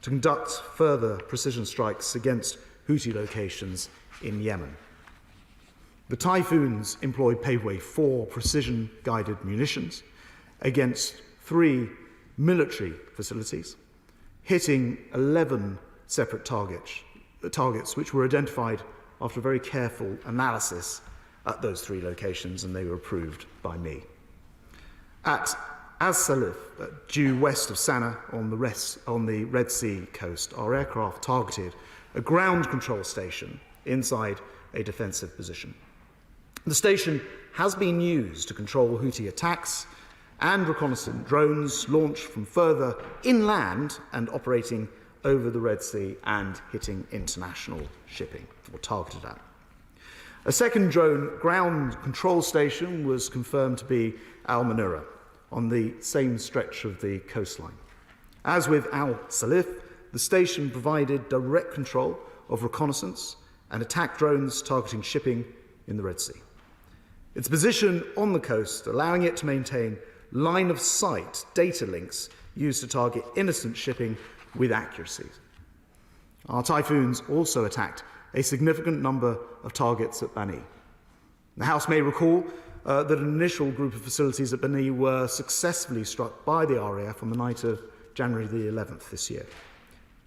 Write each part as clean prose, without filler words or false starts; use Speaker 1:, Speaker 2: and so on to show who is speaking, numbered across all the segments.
Speaker 1: to conduct further precision strikes against Houthi locations in Yemen. The Typhoons employed Paveway 4 precision-guided munitions against 3 military facilities, hitting 11 separate targets which were identified after a very careful analysis at those 3 locations, and they were approved by me. At As-Salif, due west of Sana'a on the Red Sea coast, our aircraft targeted a ground control station inside a defensive position. The station has been used to control Houthi attacks and reconnaissance drones launched from further inland and operating over the Red Sea and hitting international shipping, or targeted at. A second drone ground control station was confirmed to be Al-Manura on the same stretch of the coastline. As with Al-Salif, the station provided direct control of reconnaissance and attack drones targeting shipping in the Red Sea. Its position on the coast, allowing it to maintain line-of-sight data links used to target innocent shipping with accuracy. Our Typhoons also attacked a significant number of targets at Bani. The House may recall that an initial group of facilities at Bani were successfully struck by the RAF on the night of January the 11th this year.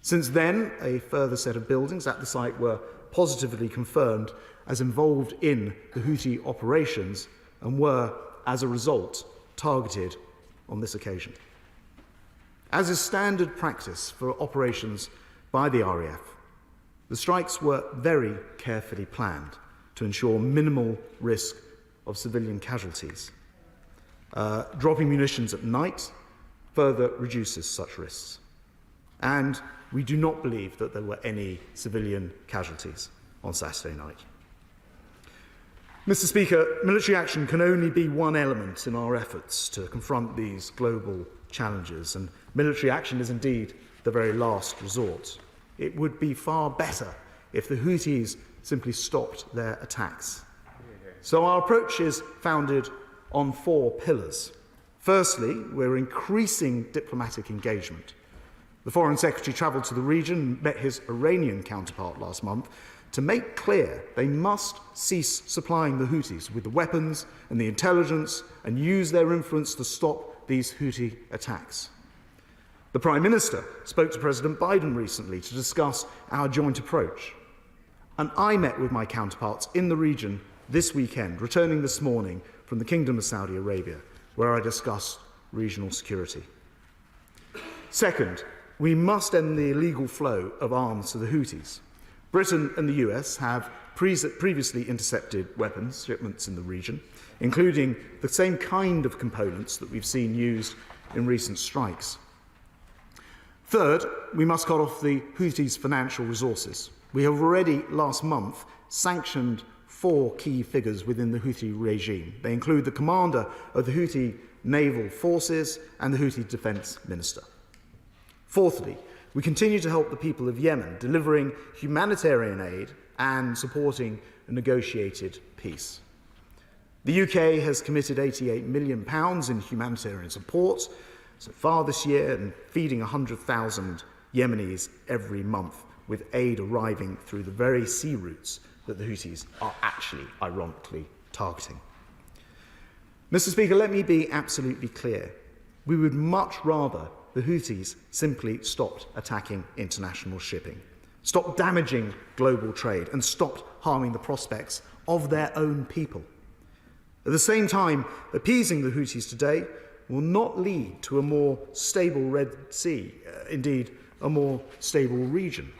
Speaker 1: Since then, a further set of buildings at the site were positively confirmed as involved in the Houthi operations and were, as a result, targeted on this occasion. As is standard practice for operations by the RAF, the strikes were very carefully planned to ensure minimal risk of civilian casualties. Dropping munitions at night further reduces such risks. And we do not believe that there were any civilian casualties on Saturday night. Mr. Speaker, military action can only be one element in our efforts to confront these global challenges, and military action is indeed the very last resort. It would be far better if the Houthis simply stopped their attacks. So our approach is founded on 4 pillars. Firstly, we're increasing diplomatic engagement. The Foreign Secretary travelled to the region and met his Iranian counterpart last month to make clear they must cease supplying the Houthis with the weapons and the intelligence and use their influence to stop these Houthi attacks. The Prime Minister spoke to President Biden recently to discuss our joint approach. And I met with my counterparts in the region this weekend, returning this morning from the Kingdom of Saudi Arabia, where I discussed regional security. Second, we must end the illegal flow of arms to the Houthis. Britain and the US have previously intercepted weapons shipments in the region, including the same kind of components that we've seen used in recent strikes. Third, we must cut off the Houthis' financial resources. We have already, last month, sanctioned 4 key figures within the Houthi regime. They include the commander of the Houthi naval forces and the Houthi defense minister. Fourthly, we continue to help the people of Yemen, delivering humanitarian aid and supporting a negotiated peace. The UK has committed £88 million in humanitarian support so far this year and feeding 100,000 Yemenis every month, with aid arriving through the very sea routes that the Houthis are actually, ironically, targeting. Mr. Speaker, let me be absolutely clear. We would much rather the Houthis simply stopped attacking international shipping, stopped damaging global trade, and stopped harming the prospects of their own people. At the same time, appeasing the Houthis today will not lead to a more stable Red Sea, indeed, a more stable region.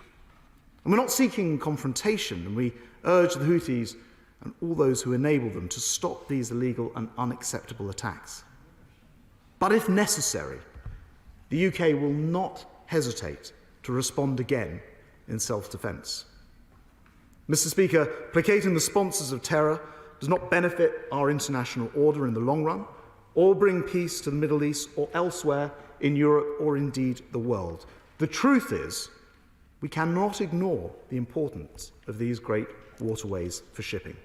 Speaker 1: And we're not seeking confrontation, and we urge the Houthis and all those who enable them to stop these illegal and unacceptable attacks. But if necessary, the UK will not hesitate to respond again in self-defence. Mr. Speaker, placating the sponsors of terror does not benefit our international order in the long run, or bring peace to the Middle East or elsewhere in Europe or indeed the world. The truth is, we cannot ignore the importance of these great waterways for shipping.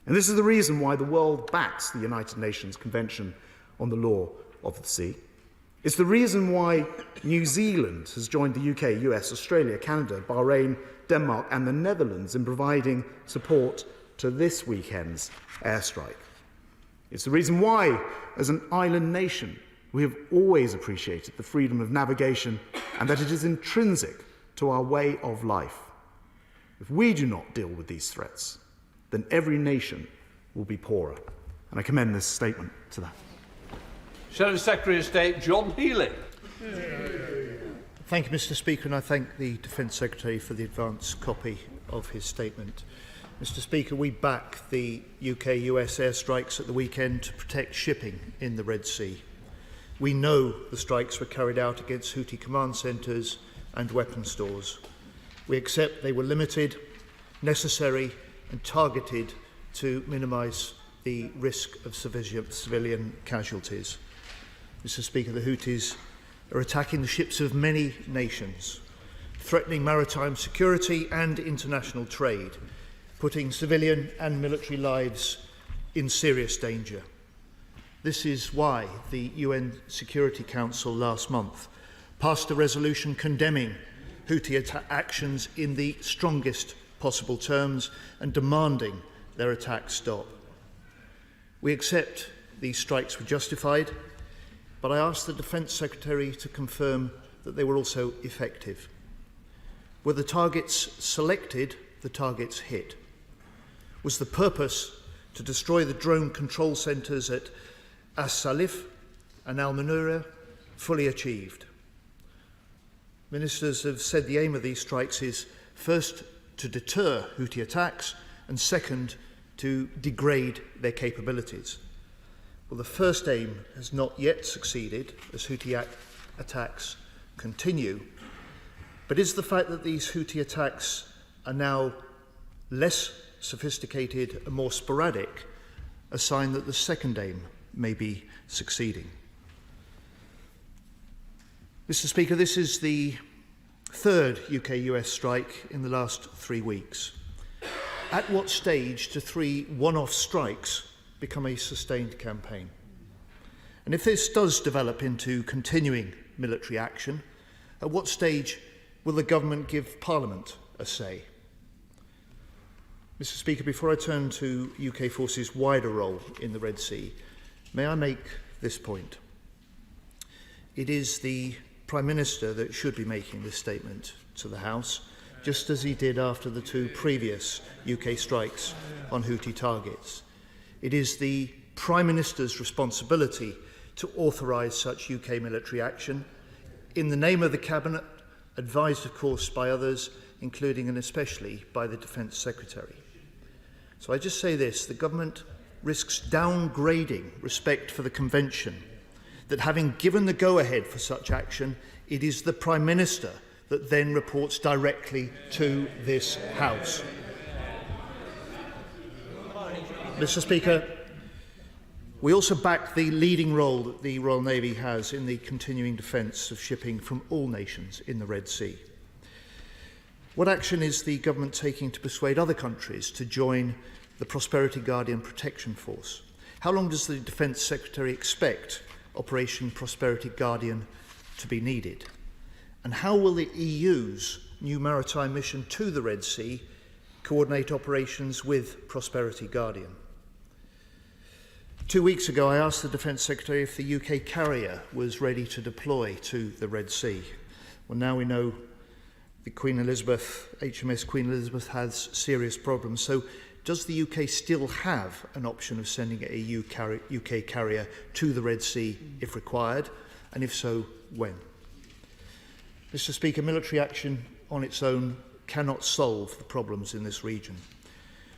Speaker 1: And this is the reason why the world backs the United Nations Convention on the Law of the Sea. It's the reason why New Zealand has joined the UK, US, Australia, Canada, Bahrain, Denmark and the Netherlands in providing support to this weekend's airstrike. It's the reason why, as an island nation, we have always appreciated the freedom of navigation and that it is intrinsic to our way of life. If we do not deal with these threats, then every nation will be poorer. And I commend this statement to that.
Speaker 2: Shadow Secretary of State John Healey.
Speaker 3: Thank you, Mr. Speaker, and I thank the Defence Secretary for the advance copy of his statement. Mr. Speaker, we back the UK-US airstrikes at the weekend to protect shipping in the Red Sea. We know the strikes were carried out against Houthi command centres and weapon stores. We accept they were limited, necessary and targeted to minimise the risk of civilian casualties. Mr. Speaker, the Houthis are attacking the ships of many nations, threatening maritime security and international trade, putting civilian and military lives in serious danger. This is why the UN Security Council last month passed a resolution condemning Houthi actions in the strongest possible terms and demanding their attacks stop. We accept these strikes were justified, but I ask the Defence Secretary to confirm that they were also effective. Were the targets selected, the targets hit? Was the purpose to destroy the drone control centres at As-Salif and Al-Manura fully achieved? Ministers have said the aim of these strikes is first to deter Houthi attacks and second to degrade their capabilities. Well, the first aim has not yet succeeded as Houthi attacks continue, but is the fact that these Houthi attacks are now less sophisticated and more sporadic a sign that the second aim may be succeeding? Mr. Speaker, this is the third UK-US strike in the last 3 weeks. At what stage do 3 one-off strikes become a sustained campaign? And if this does develop into continuing military action, at what stage will the government give Parliament a say? Mr. Speaker, before I turn to UK forces' wider role in the Red Sea, may I make this point? It is the Prime Minister that should be making this statement to the House, just as he did after the 2 previous UK strikes on Houthi targets. It is the Prime Minister's responsibility to authorise such UK military action in the name of the Cabinet, advised of course by others, including and especially by the Defence Secretary. So I just say this: the government risks downgrading respect for the Convention, that having given the go-ahead for such action, it is the Prime Minister that then reports directly to this House. Mr. Speaker, we also back the leading role that the Royal Navy has in the continuing defence of shipping from all nations in the Red Sea. What action is the government taking to persuade other countries to join the Prosperity Guardian Protection Force? How long does the Defence Secretary expect Operation Prosperity Guardian to be needed? And how will the EU's new maritime mission to the Red Sea coordinate operations with Prosperity Guardian? 2 weeks ago, I asked the Defence Secretary if the UK carrier was ready to deploy to the Red Sea. Well, now we know the HMS Queen Elizabeth has serious problems. So does the UK still have an option of sending a UK carrier to the Red Sea if required? And if so, when? Mr. Speaker, military action on its own cannot solve the problems in this region.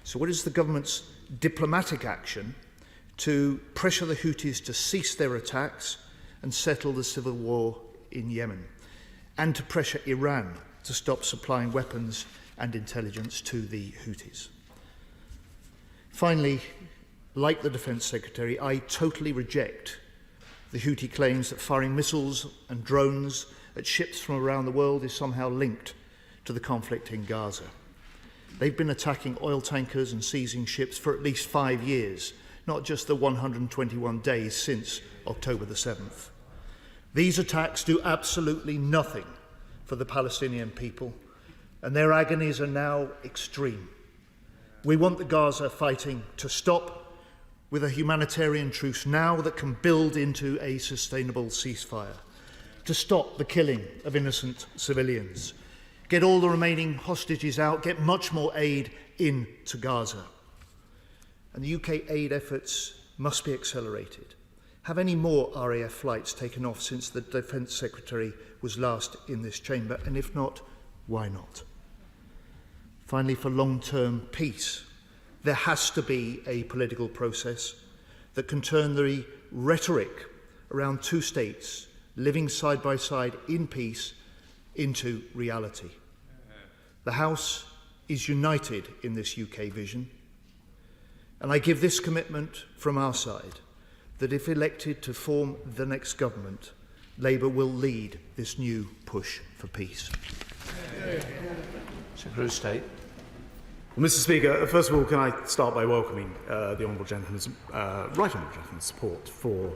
Speaker 3: So what is the government's diplomatic action to pressure the Houthis to cease their attacks and settle the civil war in Yemen, and to pressure Iran to stop supplying weapons and intelligence to the Houthis? Finally, like the Defence Secretary, I totally reject the Houthi claims that firing missiles and drones at ships from around the world is somehow linked to the conflict in Gaza. They've been attacking oil tankers and seizing ships for at least 5 years, not just the 121 days since October the 7th. These attacks do absolutely nothing for the Palestinian people, and their agonies are now extreme. We want the Gaza fighting to stop with a humanitarian truce now that can build into a sustainable ceasefire, to stop the killing of innocent civilians, get all the remaining hostages out, get much more aid into Gaza. And the UK aid efforts must be accelerated. Have any more RAF flights taken off since the Defence Secretary was last in this chamber? And if not, why not? Finally, for long-term peace, there has to be a political process that can turn the rhetoric around two states living side by side in peace into reality. The House is united in this UK vision, and I give this commitment from our side that if elected to form the next government, Labour will lead this new push for peace.
Speaker 2: Secretary of State.
Speaker 1: Well, Mr. Speaker, first of all, can I start by welcoming the Honourable Gentleman's, Right Honourable Gentleman's support for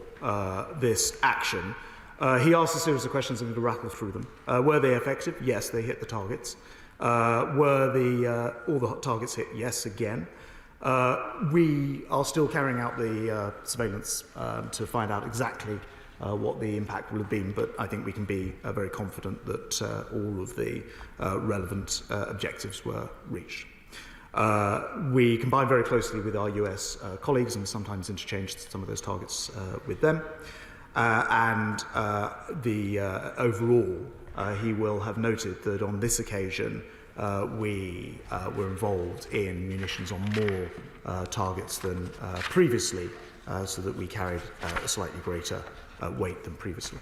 Speaker 1: this action. He asked a series of questions. I'm going to rattle through them. Were they effective? Yes, they hit the targets. Were all the targets hit? Yes, again. We are still carrying out the surveillance to find out exactly what the impact will have been, but I think we can be very confident that all of the relevant objectives were reached. We combine very closely with our US colleagues and sometimes interchange some of those targets with them. Overall, he will have noted that on this occasion we were involved in munitions on more targets than previously, so that we carried a slightly greater weight than previously.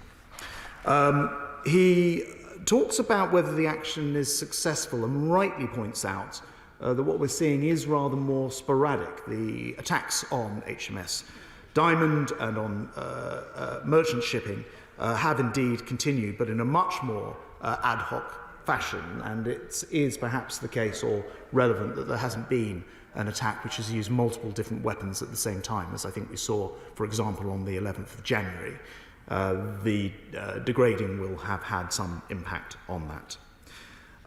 Speaker 1: He talks about whether the action is successful and rightly points out that what we're seeing is rather more sporadic. The attacks on HMS Diamond and on merchant shipping have indeed continued, but in a much more ad hoc fashion, and it is perhaps the case or relevant that there hasn't been an attack which has used multiple different weapons at the same time, as I think we saw, for example, on the 11th of January. The degrading will have had some impact on that.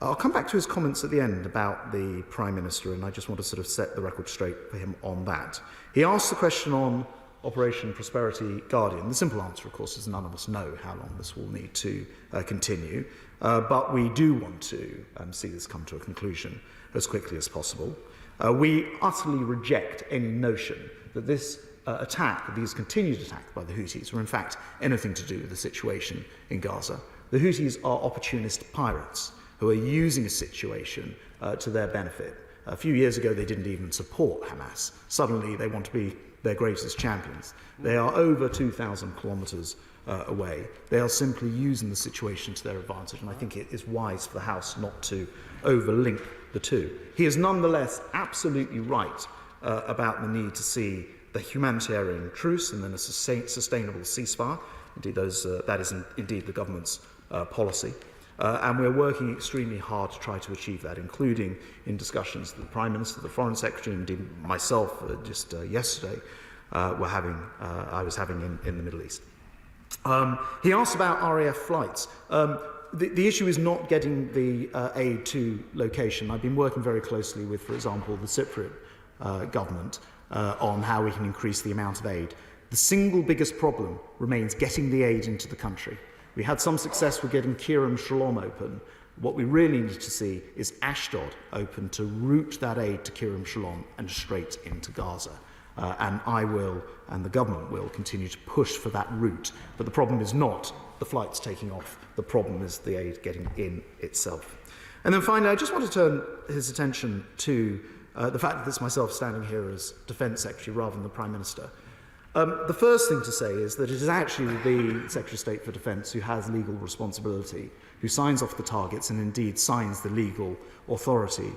Speaker 1: I'll come back to his comments at the end about the Prime Minister, and I just want to sort of set the record straight for him on that. He asked the question on Operation Prosperity Guardian. The simple answer, of course, is none of us know how long this will need to continue, but we do want to see this come to a conclusion as quickly as possible. We utterly reject any notion that this attack, these continued attacks by the Houthis, were in fact anything to do with the situation in Gaza. The Houthis are opportunist pirates who are using a situation to their benefit. A few years ago, they didn't even support Hamas. Suddenly, they want to be their greatest champions. They are over 2,000 kilometres away. They are simply using the situation to their advantage, and I think it is wise for the House not to overlink the two. He is nonetheless absolutely right about the need to see the humanitarian truce and then a sustainable ceasefire. Indeed, that is indeed the government's policy. And we're working extremely hard to try to achieve that, including in discussions that the Prime Minister, the Foreign Secretary, and indeed myself just yesterday I was having in the Middle East. He asked about RAF flights. The issue is not getting the aid to location. I've been working very closely with, for example, the Cypriot government on how we can increase the amount of aid. The single biggest problem remains getting the aid into the country. We had some success with getting Kerem Shalom open. What we really need to see is Ashdod open to route that aid to Kerem Shalom and straight into Gaza. And I will, and the government will, continue to push for that route. But the problem is not the flights taking off. The problem is the aid getting in itself. And then finally, I just want to turn his attention to the fact that it's myself standing here as Defence Secretary rather than the Prime Minister. The first thing to say is that it is actually the Secretary of State for Defence who has legal responsibility, who signs off the targets and indeed signs the legal authority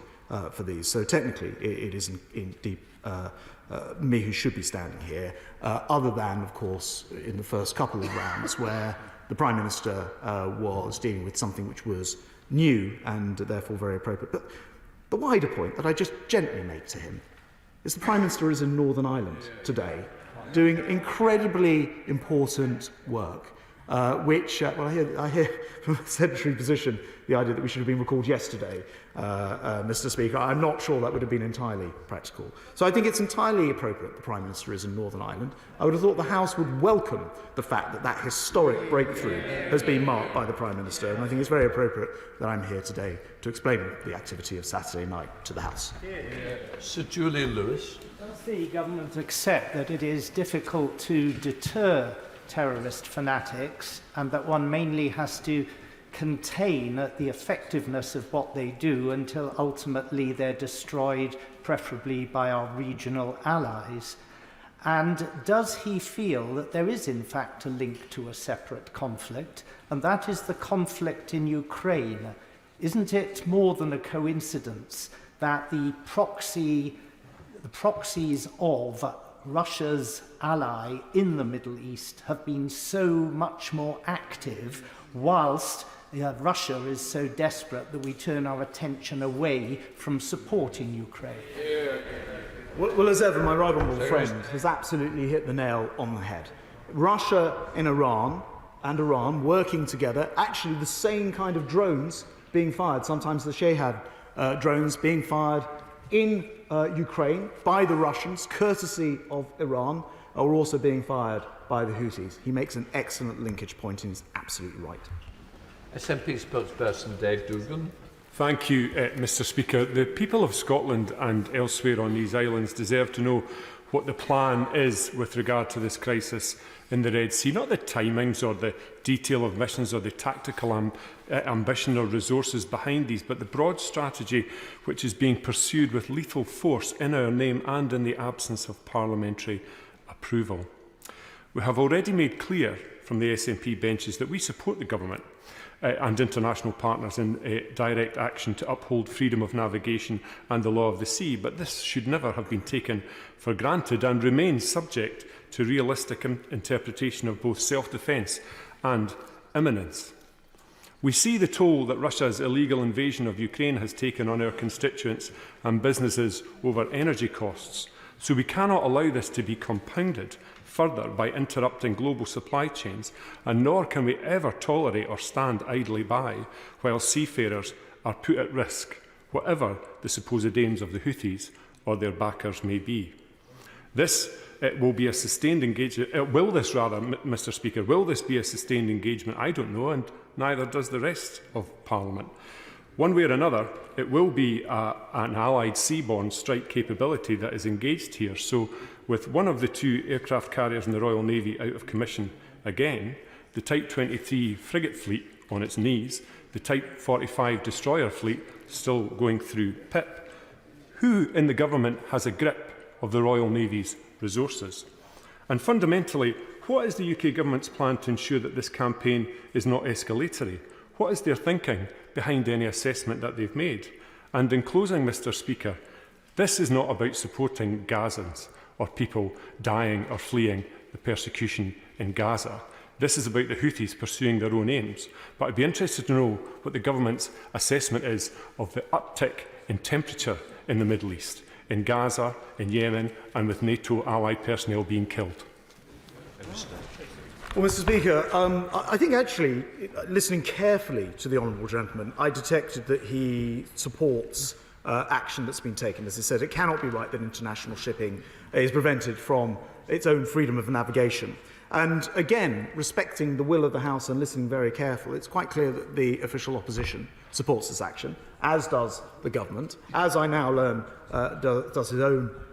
Speaker 1: for these. So technically, it is indeed me who should be standing here, other than, of course, in the first couple of rounds where the Prime Minister was dealing with something which was new and therefore very appropriate. But the wider point that I just gently make to him is the Prime Minister is in Northern Ireland today, doing incredibly important work. well, I hear from a sedentary position the idea that we should have been recalled yesterday, Mr. Speaker. I'm not sure that would have been entirely practical. So I think it's entirely appropriate the Prime Minister is in Northern Ireland. I would have thought the House would welcome the fact that that historic breakthrough has been marked by the Prime Minister, and I think it's very appropriate that I'm here today to explain the activity of Saturday night to the House.
Speaker 2: Sir Julian Lewis.
Speaker 4: Does the government accept that it is difficult to deter terrorist fanatics and that one mainly has to contain the effectiveness of what they do until ultimately they're destroyed, preferably by our regional allies? And does he feel that there is in fact a link to a separate conflict, and that is the conflict in Ukraine? Isn't it more than a coincidence that the proxies of Russia's ally in the Middle East have been so much more active, whilst Russia is so desperate that we turn our attention away from supporting Ukraine?
Speaker 1: Well, as ever, my right honourable friend has absolutely hit the nail on the head. Russia and Iran working together, actually the same kind of drones being fired, sometimes the Shahad drones being fired in Ukraine by the Russians, courtesy of Iran, are also being fired by the Houthis. He makes an excellent linkage point and he's absolutely right.
Speaker 2: SNP spokesperson Dave Dugan.
Speaker 5: Thank you, Mr. Speaker. The people of Scotland and elsewhere on these islands deserve to know what the plan is with regard to this crisis in the Red Sea. Not the timings or the detail of missions or the tactical ambition or resources behind these, but the broad strategy which is being pursued with lethal force in our name and in the absence of parliamentary approval. We have already made clear from the SNP benches that we support the government and international partners in direct action to uphold freedom of navigation and the law of the sea, but this should never have been taken for granted and remains subject to realistic interpretation of both self-defence and imminence. We see the toll that Russia's illegal invasion of Ukraine has taken on our constituents and businesses over energy costs, so we cannot allow this to be compounded further by interrupting global supply chains, and nor can we ever tolerate or stand idly by while seafarers are put at risk, whatever the supposed aims of the Houthis or their backers may be. This will be a sustained engagement. Mr. Speaker, will this be a sustained engagement? I don't know, and neither does the rest of Parliament. One way or another, it will be an allied seaborne strike capability that is engaged here. So, with one of the two aircraft carriers in the Royal Navy out of commission again, the Type 23 frigate fleet on its knees, the Type 45 destroyer fleet still going through PIP, who in the government has a grip of the Royal Navy's resources? And fundamentally, what is the UK government's plan to ensure that this campaign is not escalatory? What is their thinking behind any assessment that they've made? And in closing, Mr. Speaker, this is not about supporting Gazans or people dying or fleeing the persecution in Gaza. This is about the Houthis pursuing their own aims. But I'd be interested to know what the government's assessment is of the uptick in temperature in the Middle East, in Gaza, in Yemen, and with NATO allied personnel being killed.
Speaker 1: Well, Mr. Speaker, I think actually, listening carefully to the honourable gentleman, I detected that he supports action that's been taken. As he said, it cannot be right that international shipping is prevented from its own freedom of navigation. And again, respecting the will of the House and listening very carefully, it's quite clear that the official opposition supports this action, as does the government, as I now learn does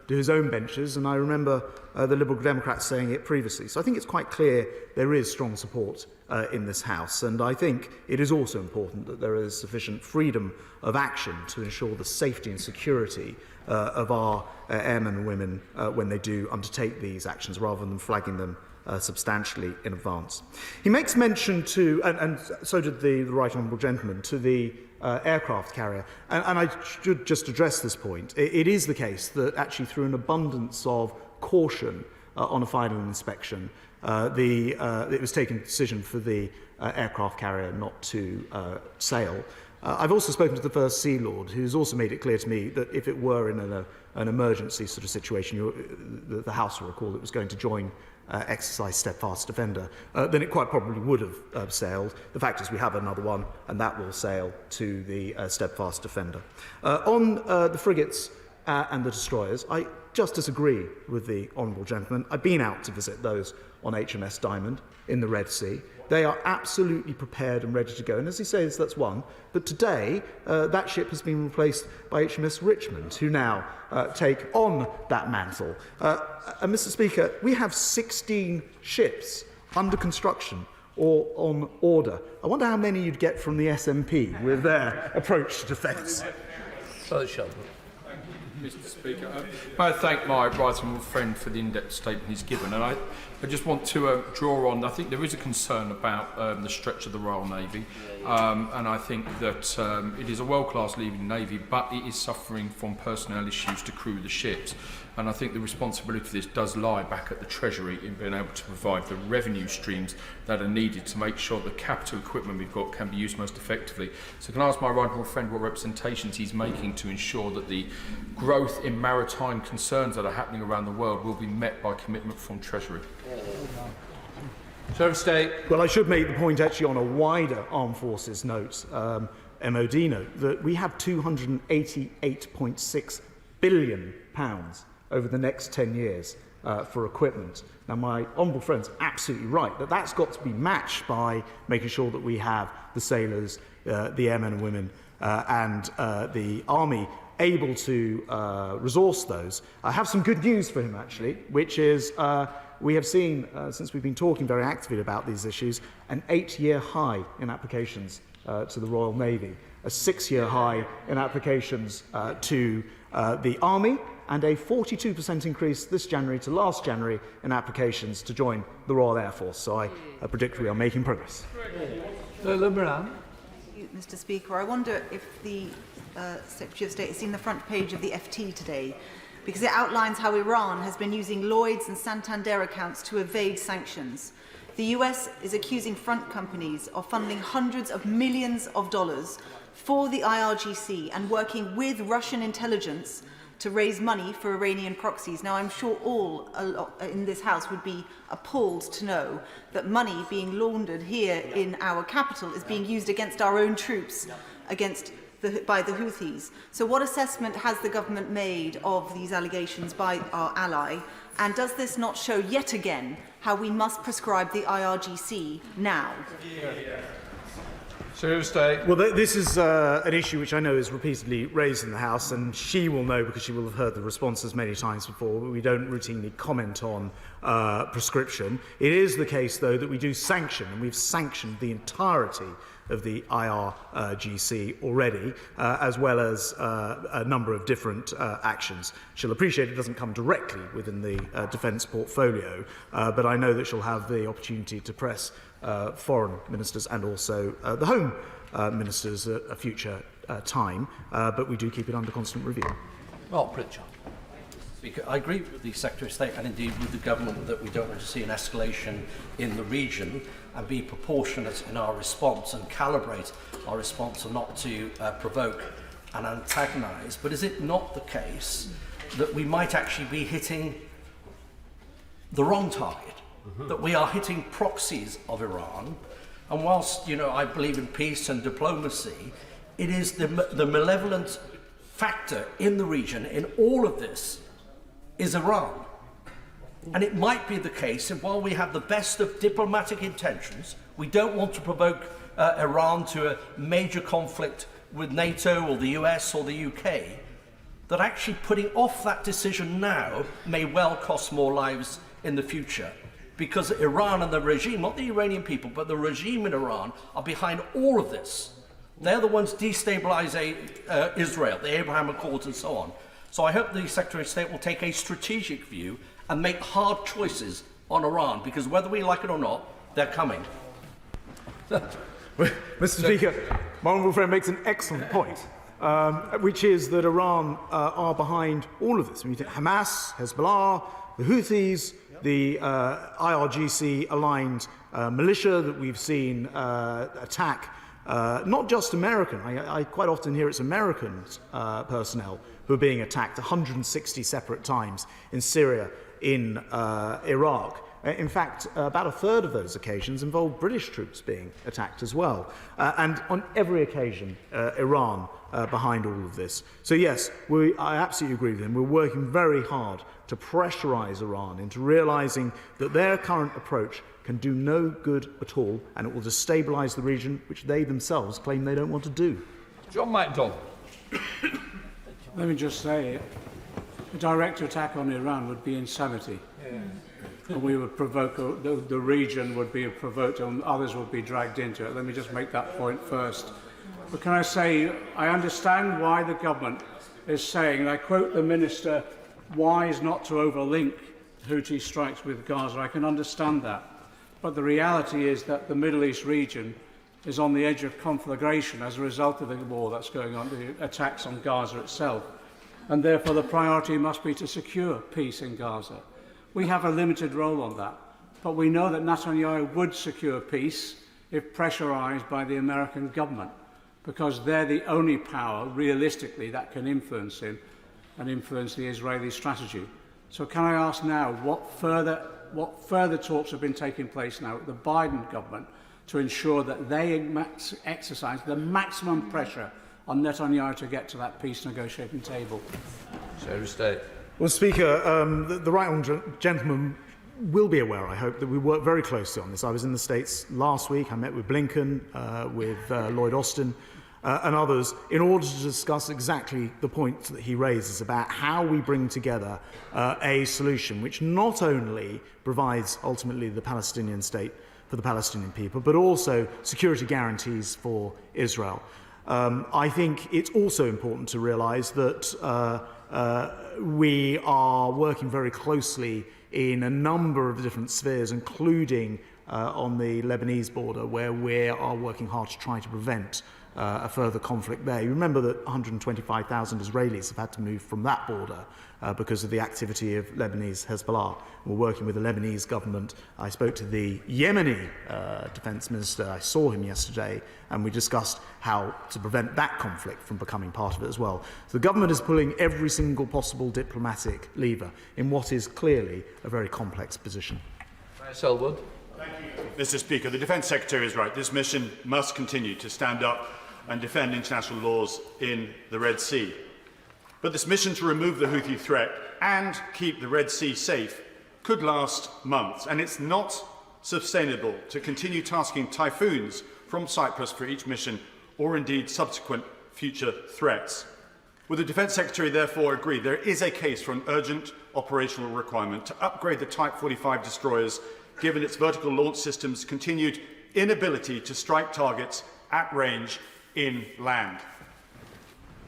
Speaker 1: his own benches, and I remember the Liberal Democrats saying it previously. So I think it's quite clear there is strong support in this House, and I think it is also important that there is sufficient freedom of action to ensure the safety and security of our airmen and women when they do undertake these actions, rather than flagging them substantially in advance. He makes mention to, and so did the right honourable gentleman, to the aircraft carrier. And I should just address this point. It is the case that actually through an abundance of caution on a final inspection, it was taken a decision for the aircraft carrier not to sail. I've also spoken to the First Sea Lord, who's also made it clear to me that if it were in an emergency sort of situation, the House will recall it was going to join exercise Steadfast Defender, then it quite probably would have sailed. The fact is we have another one, and that will sail to the Steadfast Defender. On the frigates and the destroyers, I just disagree with the Honourable Gentleman. I've been out to visit those on HMS Diamond in the Red Sea. They are absolutely prepared and ready to go. And as he says, that's one. But today, that ship has been replaced by HMS Richmond, who now take on that mantle. And Mr. Speaker, we have 16 ships under construction or on order. I wonder how many you'd get from the SNP with their approach to defence.
Speaker 2: Further Sheldon.
Speaker 6: Mr. Speaker, I thank my right honourable friend for the in-depth statement he's given, and I just want to draw on. I think there is a concern about the stretch of the Royal Navy, and I think that it is a world-class leading navy, but it is suffering from personnel issues to crew the ships. And I think the responsibility for this does lie back at the Treasury in being able to provide the revenue streams that are needed to make sure the capital equipment we've got can be used most effectively. So can I ask my right honourable friend what representations he's making to ensure that the growth in maritime concerns that are happening around the world will be met by commitment from Treasury?
Speaker 2: Secretary of State.
Speaker 1: Well, I should make the point actually on a wider Armed Forces note, MOD note, that we have £288.6 billion over the next 10 years for equipment. Now, my honourable friend's absolutely right that that's got to be matched by making sure that we have the sailors, the airmen and women, and the army able to resource those. I have some good news for him, actually, which is we have seen, since we've been talking very actively about these issues, an 8-year high in applications to the Royal Navy, a 6-year high in applications to the Army, and a 42% increase this January to last January in applications to join the Royal Air Force. So I predict we are making progress.
Speaker 7: Mr. Speaker, I wonder if the Secretary of State has seen the front page of the FT today, because it outlines how Iran has been using Lloyd's and Santander accounts to evade sanctions. The US is accusing front companies of funding hundreds of millions of dollars for the IRGC and working with Russian intelligence to raise money for Iranian proxies. Now, I'm sure all in this House would be appalled to know that money being laundered here in our capital is being used against our own troops, by the Houthis. So what assessment has the government made of these allegations by our ally? And does this not show yet again how we must prescribe the IRGC now?
Speaker 2: Secretary of State.
Speaker 1: Well, this is an issue which I know is repeatedly raised in the House, and she will know because she will have heard the responses many times before, but we don't routinely comment on prescription. It is the case, though, that we do sanction, and we've sanctioned the entirety of the IRGC already, as well as a number of different actions. She'll appreciate it doesn't come directly within the defence portfolio, but I know that she'll have the opportunity to press foreign ministers and also the home ministers at a future time, but we do keep it under constant review.
Speaker 2: Well, Pritchard.
Speaker 8: Speaker, I agree with the Secretary of State and indeed with the government that we don't want to see an escalation in the region, and be proportionate in our response and calibrate our response and not to provoke and antagonise. But is it not the case that we might actually be hitting the wrong target? That we are hitting proxies of Iran, and whilst I believe in peace and diplomacy, it is the malevolent factor in the region in all of this is Iran. And it might be the case that while we have the best of diplomatic intentions, we don't want to provoke Iran to a major conflict with NATO or the US or the UK, that actually putting off that decision now may well cost more lives in the future. Because Iran and the regime, not the Iranian people, but the regime in Iran are behind all of this. They're the ones destabilising Israel, the Abraham Accords and so on. So I hope the Secretary of State will take a strategic view and make hard choices on Iran, because whether we like it or not, they're coming.
Speaker 1: Mr. Speaker, my honourable friend makes an excellent point, which is that Iran are behind all of this. When you think Hamas, Hezbollah, the Houthis, the IRGC-aligned militia that we've seen attack not just American. I quite often hear it's American personnel who are being attacked 160 separate times in Syria, in Iraq. In fact, about a third of those occasions involved British troops being attacked as well. And on every occasion, Iran behind all of this. So yes, I absolutely agree with him. We're working very hard to pressurise Iran into realising that their current approach can do no good at all, and it will destabilise the region, which they themselves claim they don't want to do.
Speaker 2: John MacDonald.
Speaker 9: Let me just say, a direct attack on Iran would be insanity. Yeah. And we would provoke, the region would be provoked and others would be dragged into it. Let me just make that point first. But can I say, I understand why the government is saying, and I quote the minister, wise not to overlink Houthi strikes with Gaza. I can understand that. But the reality is that the Middle East region is on the edge of conflagration as a result of the war that's going on, the attacks on Gaza itself. And therefore the priority must be to secure peace in Gaza. We have a limited role on that, but we know that Netanyahu would secure peace if pressurised by the American government, because they're the only power, realistically, that can influence him and influence the Israeli strategy. So can I ask now, what further talks have been taking place now with the Biden government to ensure that they exercise the maximum pressure on Netanyahu to get to that peace negotiating table?
Speaker 2: Secretary of State.
Speaker 1: Well, Speaker, the right honourable gentleman will be aware, I hope, that we work very closely on this. I was in the States last week. I met with Blinken, with Lloyd Austin and others in order to discuss exactly the points that he raises about how we bring together a solution which not only provides ultimately the Palestinian state for the Palestinian people, but also security guarantees for Israel. I think it's also important to realise that we are working very closely in a number of different spheres, including on the Lebanese border, where we are working hard to try to prevent a further conflict there. You remember that 125,000 Israelis have had to move from that border because of the activity of Lebanese Hezbollah. We're working with the Lebanese government. I spoke to the Yemeni defence minister. I saw him yesterday, and we discussed how to prevent that conflict from becoming part of it as well. So the government is pulling every single possible diplomatic lever in what is clearly a very complex position.
Speaker 2: Selwood.
Speaker 10: Mr. Speaker, the Defence Secretary is right. This mission must continue to stand up and defend international laws in the Red Sea. But this mission to remove the Houthi threat and keep the Red Sea safe could last months, and it's not sustainable to continue tasking typhoons from Cyprus for each mission or indeed subsequent future threats. Would the Defence Secretary therefore agree there is a case for an urgent operational requirement to upgrade the Type 45 destroyers given its vertical launch system's continued inability to strike targets at range inland?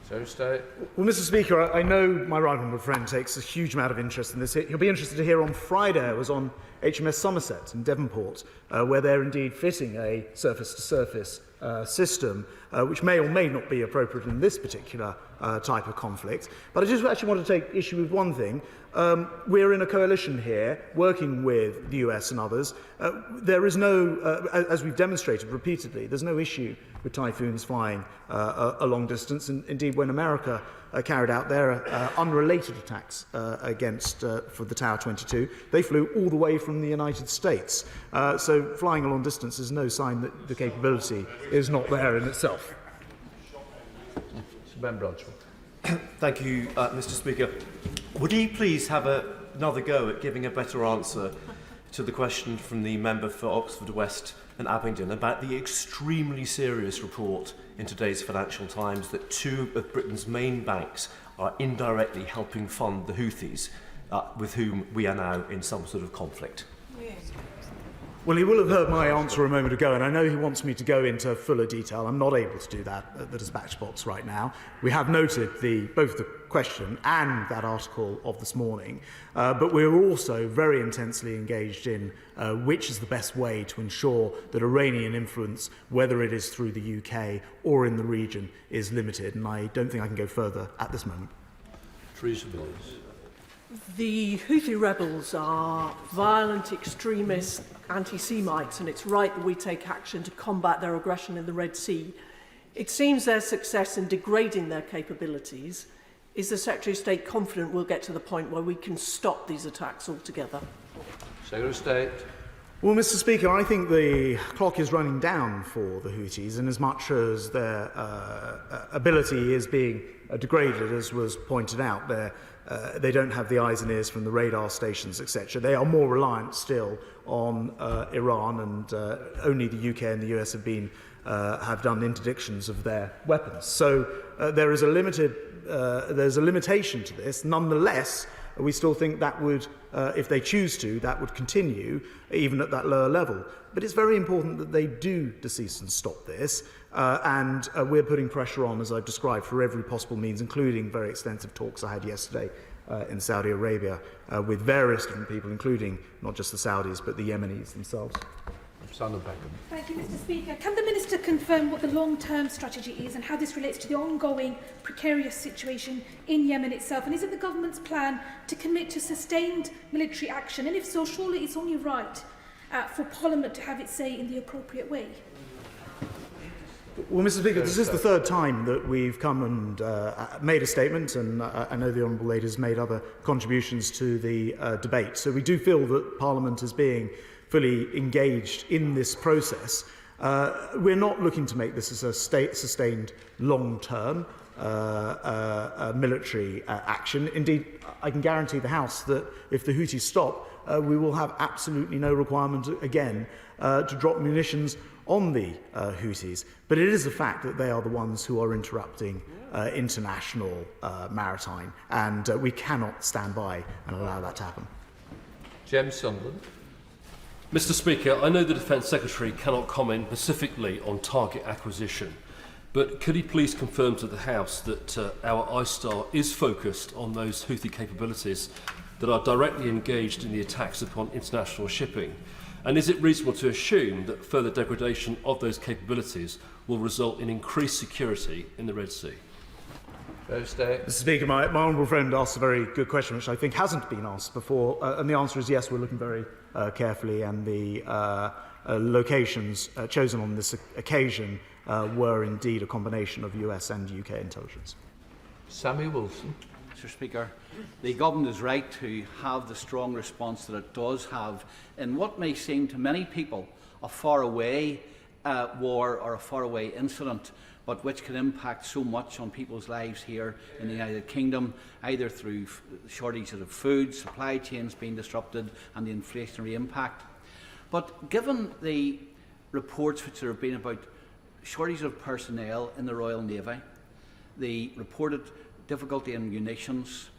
Speaker 2: Secretary of State.
Speaker 1: Well, Mr. Speaker, I know my right honourable friend takes a huge amount of interest in this. He'll be interested to hear on Friday I was on HMS Somerset in Devonport, where they're indeed fitting a surface-to-surface system, which may or may not be appropriate in this particular type of conflict. But I just actually want to take issue with one thing. We're in a coalition here, working with the US and others. There is no, as we've demonstrated repeatedly, there's no issue with typhoons flying a long distance. And indeed, when America carried out their unrelated attacks for the Tower 22, they flew all the way from the United States. So flying a long distance is no sign that the capability is not there in itself.
Speaker 2: Ben Bradshaw.
Speaker 11: Thank you, Mr. Speaker. Would he please have another go at giving a better answer to the question from the member for Oxford West and Abingdon about the extremely serious report in today's Financial Times that two of Britain's main banks are indirectly helping fund the Houthis, with whom we are now in some sort of conflict?
Speaker 1: Well, he will have heard my answer a moment ago, and I know he wants me to go into fuller detail. I'm not able to do that at the dispatch box right now. We have noted both the question and that article of this morning, but we're also very intensely engaged in which is the best way to ensure that Iranian influence, whether it is through the UK or in the region, is limited, and I don't think I can go further at this moment.
Speaker 2: Theresa Williams.
Speaker 12: The Houthi rebels are violent, extremist, anti-Semites, and it's right that we take action to combat their aggression in the Red Sea. It seems their success in degrading their capabilities. Is the Secretary of State confident we'll get to the point where we can stop these attacks altogether?
Speaker 2: Secretary of State.
Speaker 1: Well, Mr. Speaker, I think the clock is running down for the Houthis, and as much as their ability is being degraded, as was pointed out, they don't have the eyes and ears from the radar stations, etc. They are more reliant still on Iran, and only the UK and the US have done interdictions of their weapons. So there is there's a limitation to this. Nonetheless, we still think that would, if they choose to, that would continue, even at that lower level. But it's very important that they do cease and stop this, and we're putting pressure on, as I've described, for every possible means, including very extensive talks I had yesterday in Saudi Arabia with various different people, including not just the Saudis, but the Yemenis themselves.
Speaker 13: Thank you, Mr. Speaker. Can the Minister confirm what the long-term strategy is and how this relates to the ongoing precarious situation in Yemen itself? And is it the government's plan to commit to sustained military action? And if so, surely it's only right for Parliament to have its say in the appropriate way.
Speaker 1: Well, Mr. Speaker, this is the third time that we've come and made a statement, and I know the Honourable Lady has made other contributions to the debate. So we do feel that Parliament is being fully engaged in this process. We're not looking to make this as a sustained long-term military action. Indeed, I can guarantee the House that if the Houthis stop, we will have absolutely no requirement again to drop munitions on the Houthis. But it is a fact that they are the ones who are interrupting international maritime, and we cannot stand by and allow that to happen.
Speaker 2: James Sunderland.
Speaker 14: Mr. Speaker, I know the Defence Secretary cannot comment specifically on target acquisition, but could he please confirm to the House that our ISTAR is focused on those Houthi capabilities that are directly engaged in the attacks upon international shipping? And is it reasonable to assume that further degradation of those capabilities will result in increased security in the Red Sea?
Speaker 1: Mr. Speaker, my honourable friend asked a very good question, which I think hasn't been asked before, and the answer is yes, we're looking very carefully, and the locations chosen on this occasion were indeed a combination of US and UK intelligence.
Speaker 2: Sammy Wilson.
Speaker 15: Mr. Speaker, the government is right to have the strong response that it does have in what may seem to many people a faraway war or a faraway incident, but which can impact so much on people's lives here in the United Kingdom, either through shortages of food, supply chains being disrupted, and the inflationary impact. But given the reports which there have been about shortages of personnel in the Royal Navy, the reported difficulty in munitions,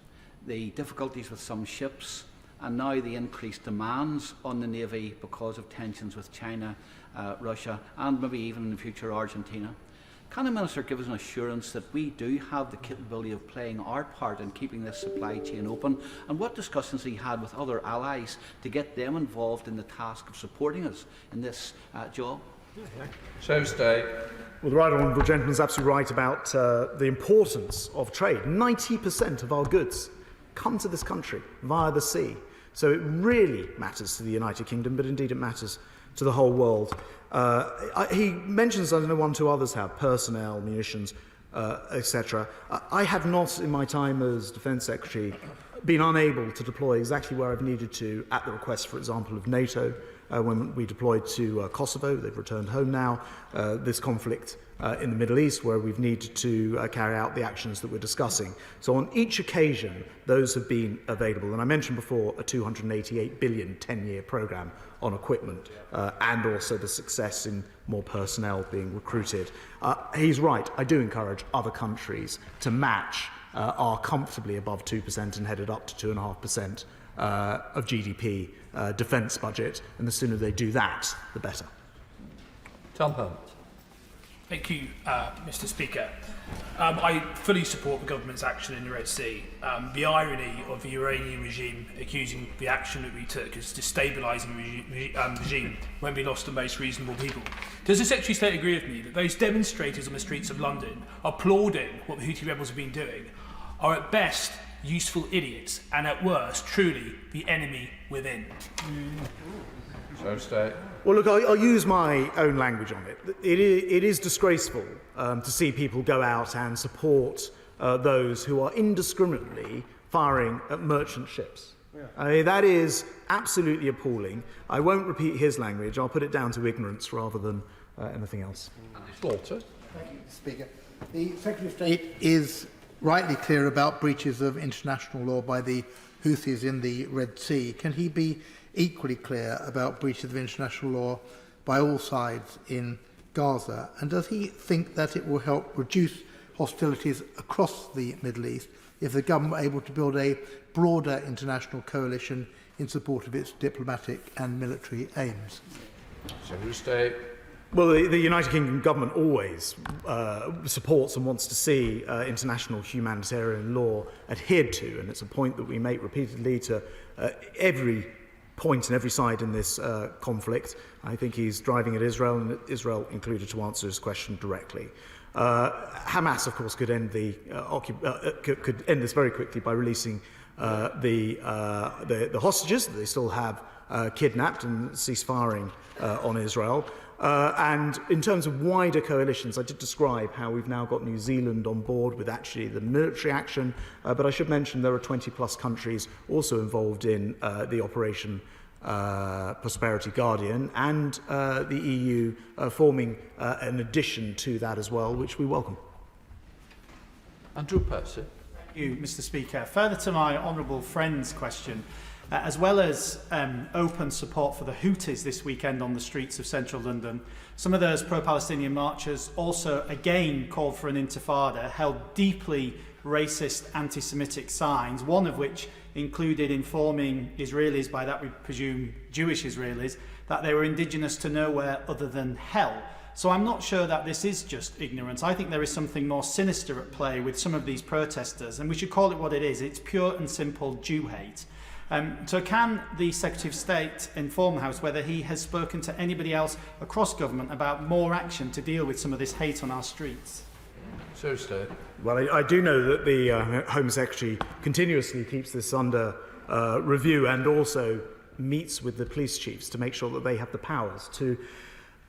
Speaker 15: the difficulties with some ships, and now the increased demands on the Navy because of tensions with China, Russia, and maybe even in the future Argentina, can the Minister give us an assurance that we do have the capability of playing our part in keeping this supply chain open? And what discussions he had with other allies to get them involved in the task of supporting us in this job?
Speaker 2: So State.
Speaker 1: Well, the right honourable gentleman is absolutely right about the importance of trade. 90% of our goods come to this country via the sea. So it really matters to the United Kingdom, but indeed it matters to the whole world. He mentions, I don't know, one or two others have, personnel, munitions, etc. I have not, in my time as Defence Secretary, been unable to deploy exactly where I've needed to at the request, for example, of NATO. When we deployed to Kosovo, they've returned home now. This conflict in the Middle East, where we've needed to carry out the actions that we're discussing. So on each occasion, those have been available. And I mentioned before a $288 billion 10-year programme on equipment, and also the success in more personnel being recruited. He's right, I do encourage other countries to match our comfortably above 2% and headed up to 2.5% of GDP defence budget, and the sooner they do that, the better.
Speaker 2: Tom Hunt.
Speaker 16: Thank you, Mr. Speaker. I fully support the government's action in the Red Sea. The irony of the Iranian regime accusing the action that we took as destabilising regime when we lost the most reasonable people. Does the Secretary of State agree with me that those demonstrators on the streets of London applauding what the Houthi rebels have been doing are at best useful idiots, and at worst, truly, the enemy within.
Speaker 2: So stay.
Speaker 1: Well, look, I'll use my own language on it. It is disgraceful to see people go out and support those who are indiscriminately firing at merchant ships. That is absolutely appalling. I won't repeat his language. I'll put it down to ignorance rather than anything else.
Speaker 2: Walter.
Speaker 17: Thank you, Mr. Speaker. The Secretary of State is rightly clear about breaches of international law by the Houthis in the Red Sea. Can he be equally clear about breaches of international law by all sides in Gaza? And does he think that it will help reduce hostilities across the Middle East if the government were able to build a broader international coalition in support of its diplomatic and military aims?
Speaker 2: Secretary of State.
Speaker 1: Well, the United Kingdom government always supports and wants to see international humanitarian law adhered to, and it's a point that we make repeatedly to every point and every side in this conflict. I think he's driving at Israel, and Israel included, to answer his question directly. Hamas, of course, could end could end this very quickly by releasing the hostages that they still have kidnapped and cease firing on Israel. And in terms of wider coalitions, I did describe how we've now got New Zealand on board with actually the military action, but I should mention there are 20-plus countries also involved in the Operation Prosperity Guardian, and the EU forming an addition to that as well, which we welcome.
Speaker 2: Andrew Percy.
Speaker 4: Thank you, Mr. Speaker. Further to my honourable friend's question, as well as open support for the Houthis this weekend on the streets of central London, some of those pro-Palestinian marchers also again called for an intifada, held deeply racist anti-Semitic signs, one of which included informing Israelis, by that we presume Jewish Israelis, that they were indigenous to nowhere other than hell. So I'm not sure that this is just ignorance. I think there is something more sinister at play with some of these protesters, and we should call it what it is. It's pure and simple Jew hate. So can the Secretary of State inform the House whether he has spoken to anybody else across government about more action to deal with some of this hate on our streets?
Speaker 2: So stay.
Speaker 1: Well, I do know that the Home Secretary continuously keeps this under review and also meets with the police chiefs to make sure that they have the powers to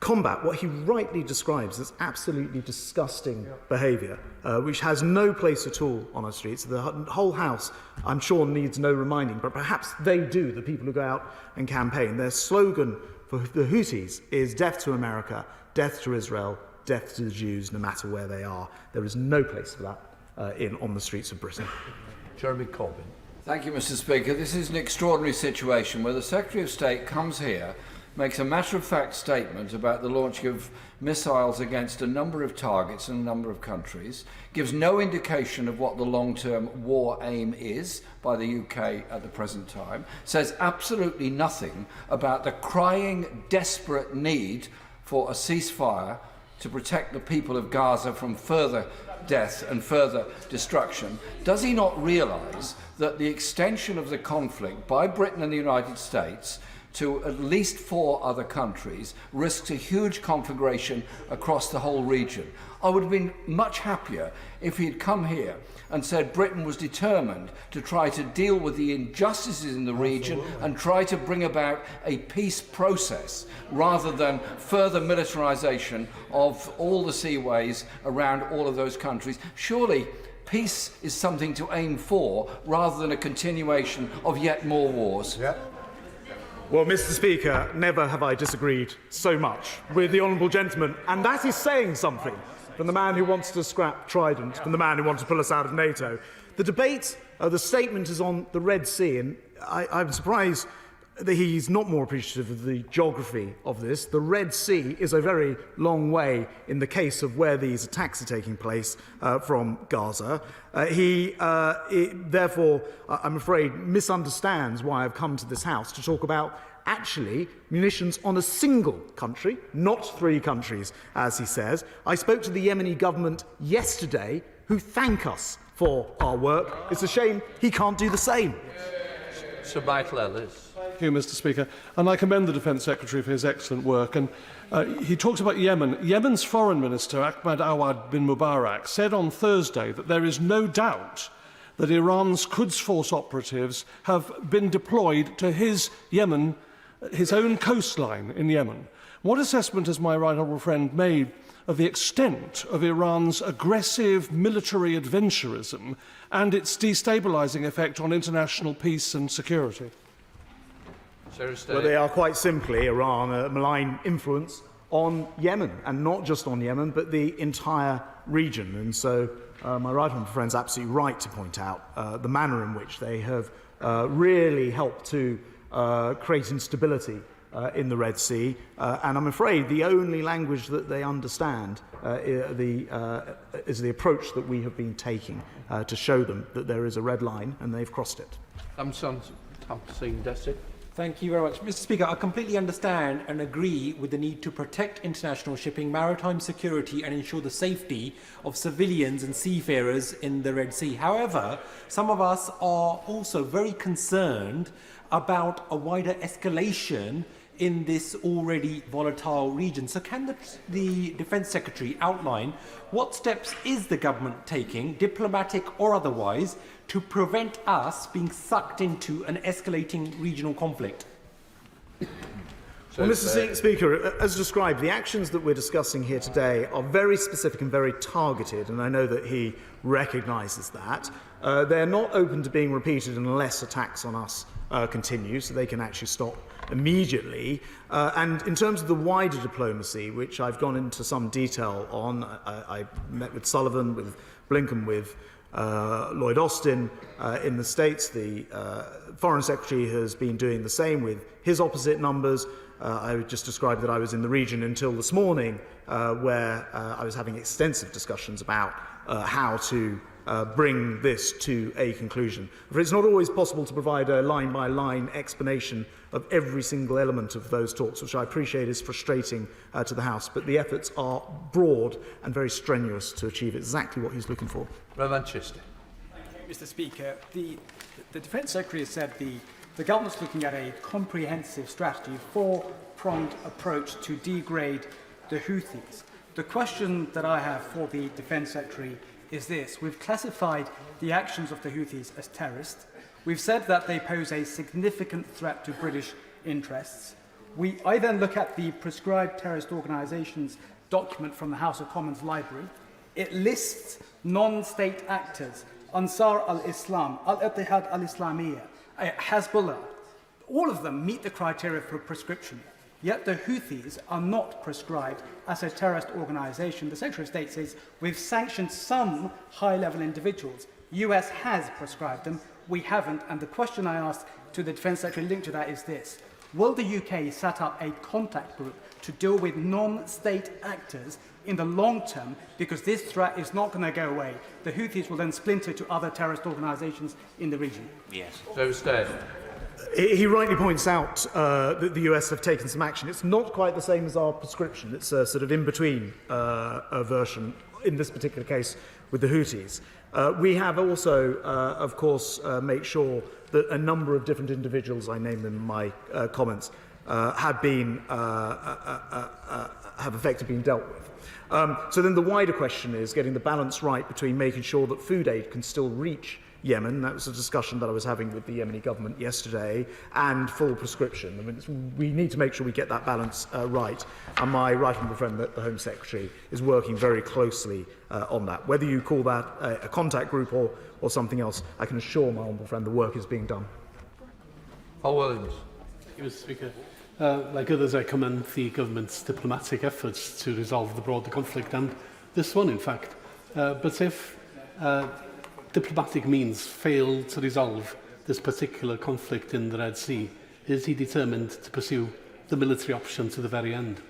Speaker 1: combat what he rightly describes as absolutely disgusting behaviour, which has no place at all on our streets. The whole House, I'm sure, needs no reminding, but perhaps they do, the people who go out and campaign. Their slogan for the Houthis is death to America, death to Israel, death to the Jews, no matter where they are. There is no place for that on the streets of Britain.
Speaker 2: Jeremy Corbyn.
Speaker 18: Thank you, Mr. Speaker. This is an extraordinary situation where the Secretary of State comes here, makes a matter-of-fact statement about the launching of missiles against a number of targets in a number of countries, gives no indication of what the long-term war aim is by the UK at the present time, says absolutely nothing about the crying, desperate need for a ceasefire to protect the people of Gaza from further death and further destruction. Does he not realise that the extension of the conflict by Britain and the United States to at least 4 other countries risks a huge conflagration across the whole region? I would have been much happier if he'd come here and said Britain was determined to try to deal with the injustices in the region and try to bring about a peace process rather than further militarisation of all the seaways around all of those countries. Surely peace is something to aim for rather than a continuation of yet more wars.
Speaker 1: Well, Mr. Speaker, never have I disagreed so much with the honourable gentleman, and that is saying something from the man who wants to scrap Trident, from the man who wants to pull us out of NATO. The debate, the statement is on the Red Sea, and I'm surprised that he's not more appreciative of the geography of this. The Red Sea is a very long way in the case of where these attacks are taking place from Gaza. He, therefore, I'm afraid, misunderstands why I've come to this House to talk about actually munitions on a single country, not 3 countries, as he says. I spoke to the Yemeni government yesterday, who thank us for our work. It's a shame he can't do the same.
Speaker 2: Sir Michael Ellis.
Speaker 19: Thank you, Mr. Speaker. And I commend the Defence Secretary for his excellent work. And he talks about Yemen. Yemen's Foreign Minister, Ahmed Awad bin Mubarak, said on Thursday that there is no doubt that Iran's Quds Force operatives have been deployed to his own coastline in Yemen. What assessment has my right honourable friend made of the extent of Iran's aggressive military adventurism and its destabilising effect on international peace and security?
Speaker 1: Well, they are quite simply, Iran, a malign influence on Yemen, and not just on Yemen, but the entire region. And so my right honourable friend's absolutely right to point out the manner in which they have really helped to create instability in the Red Sea, and I'm afraid the only language that they understand is the approach that we have been taking to show them that there is a red line and they've crossed it.
Speaker 20: Thank you very much. Mr. Speaker, I completely understand and agree with the need to protect international shipping, maritime security and ensure the safety of civilians and seafarers in the Red Sea. However, some of us are also very concerned about a wider escalation in this already volatile region. So can the Defence Secretary outline what steps is the government taking, diplomatic or otherwise, to prevent us being sucked into an escalating regional conflict?
Speaker 1: Well, Mr. Speaker, as described, the actions that we're discussing here today are very specific and very targeted, and I know that he recognises that. They're not open to being repeated unless attacks on us continue, so they can actually stop immediately. And in terms of the wider diplomacy, which I've gone into some detail on, I met with Sullivan, with Blinken, with Lloyd Austin in the States. The Foreign Secretary has been doing the same with his opposite numbers. I would just describe that I was in the region until this morning, where I was having extensive discussions about how to bring this to a conclusion. For it's not always possible to provide a line-by-line explanation of every single element of those talks, which I appreciate is frustrating to the House, but the efforts are broad and very strenuous to achieve exactly what he's looking for.
Speaker 2: Manchester.
Speaker 21: Thank you, Mr. Speaker. The Defence Secretary has said the government's looking at a comprehensive strategy, four-pronged approach to degrade the Houthis. The question that I have for the Defence Secretary is this. We've classified the actions of the Houthis as terrorist. We've said that they pose a significant threat to British interests. I then look at the prescribed terrorist organisations document from the House of Commons Library. It lists non-state actors, Ansar al-Islam, Al-Ittihad al-Islamiyya, Hezbollah. All of them meet the criteria for prescription. Yet the Houthis are not prescribed as a terrorist organisation. The Secretary of State says we've sanctioned some high-level individuals. US has prescribed them, we haven't. And the question I asked to the Defence Secretary linked to that is this. Will the UK set up a contact group to deal with non-state actors in the long term? Because this threat is not going to go away. The Houthis will then splinter to other terrorist organisations in the region.
Speaker 2: Yes. So stay.
Speaker 1: He rightly points out that the US have taken some action. It's not quite the same as our prescription. It's a sort of in-between version, in this particular case, with the Houthis. We have also, of course, made sure that a number of different individuals, I named them in my comments, have effectively been dealt with. So then the wider question is getting the balance right between making sure that food aid can still reach Yemen, that was a discussion that I was having with the Yemeni government yesterday, and full prescription. I mean, we need to make sure we get that balance right, and my right honourable friend, the Home Secretary, is working very closely on that. Whether you call that a contact group or something else, I can assure my honourable friend the work is being done.
Speaker 2: Paul Williams.
Speaker 22: Thank you, Mr. Speaker. Like others, I commend the government's diplomatic efforts to resolve the broader conflict, and this one, in fact. But if diplomatic means fail to resolve this particular conflict in the Red Sea, is he determined to pursue the military option to the very end?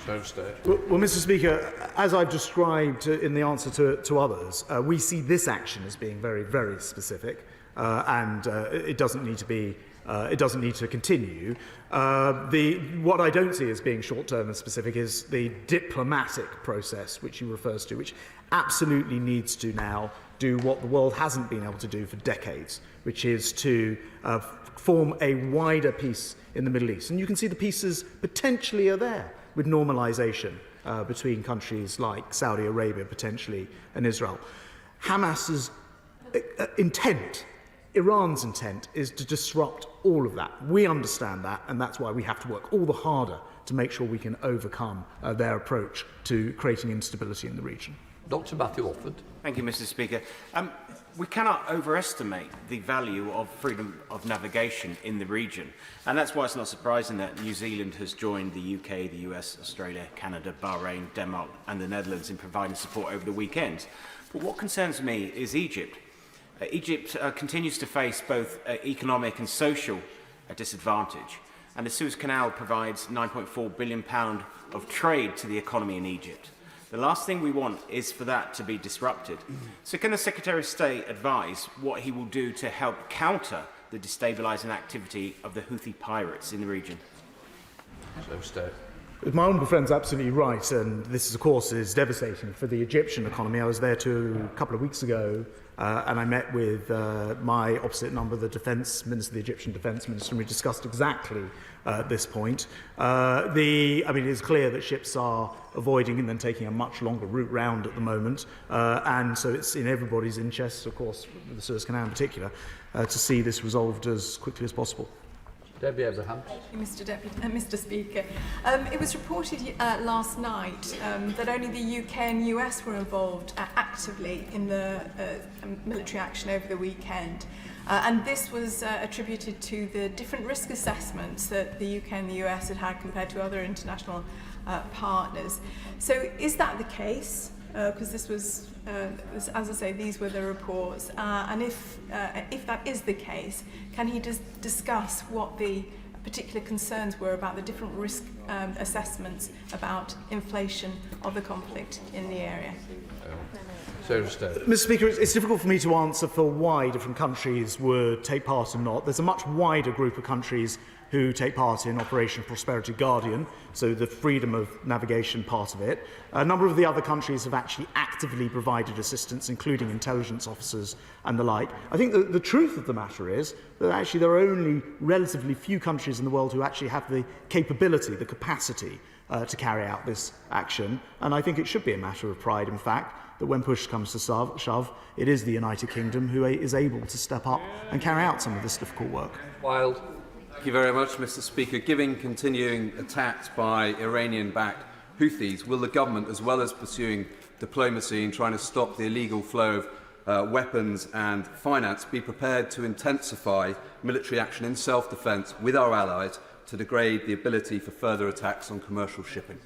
Speaker 1: Well, Mr. Speaker, as I've described in the answer to others, we see this action as being very, very specific, and it doesn't need to be. It doesn't need to continue. What I don't see as being short-term and specific is the diplomatic process, which he refers to, which absolutely needs to now do what the world hasn't been able to do for decades, which is to form a wider peace in the Middle East. And you can see the pieces potentially are there, with normalisation between countries like Saudi Arabia, potentially, and Israel. Hamas's intent, Iran's intent, is to disrupt all of that. We understand that, and that's why we have to work all the harder to make sure we can overcome their approach to creating instability in the region.
Speaker 2: Dr. Matthew Orford.
Speaker 3: Thank you, Mr. Speaker. We cannot overestimate the value of freedom of navigation in the region, and that's why it's not surprising that New Zealand has joined the UK, the US, Australia, Canada, Bahrain, Denmark and the Netherlands in providing support over the weekend. But what concerns me is Egypt. Egypt continues to face both economic and social disadvantage, and the Suez Canal provides £9.4 billion of trade to the economy in Egypt. The last thing we want is for that to be disrupted. So can the Secretary of State advise what he will do to help counter the destabilising activity of the Houthi pirates in the region?
Speaker 1: My honourable friend's absolutely right, and this, of course, is devastating for the Egyptian economy. I was there a couple of weeks ago, and I met with my opposite number, the Defence Minister, the Egyptian Defence Minister, and we discussed exactly this point. It is clear that ships are avoiding and then taking a much longer route round at the moment, and so it's in everybody's interest, of course, with the Suez Canal in particular, to see this resolved as quickly as possible.
Speaker 2: Debbie Abraham.
Speaker 5: Mr. Speaker, it was reported last night that only the UK and US were involved actively in the military action over the weekend. And this was attributed to the different risk assessments that the UK and the US had compared to other international partners. So is that the case? Because this was, as I say, these were the reports. And if that is the case, can he just discuss what the particular concerns were about the different risk assessments about inflation of the conflict in the area?
Speaker 1: Mr. Speaker, it's difficult for me to answer for why different countries would take part and not. There's a much wider group of countries who take part in Operation Prosperity Guardian, so the freedom of navigation part of it. A number of the other countries have actually actively provided assistance, including intelligence officers and the like. I think the truth of the matter is that actually there are only relatively few countries in the world who actually have the capability, the capacity to carry out this action, and I think it should be a matter of pride, in fact, that when push comes to shove, it is the United Kingdom who is able to step up and carry out some of this difficult work.
Speaker 2: Wild.
Speaker 23: Thank you very much, Mr. Speaker. Given continuing attacks by Iranian-backed Houthis, will the government, as well as pursuing diplomacy and trying to stop the illegal flow of weapons and finance, be prepared to intensify military action in self-defence with our allies to degrade the ability for further attacks on commercial shipping?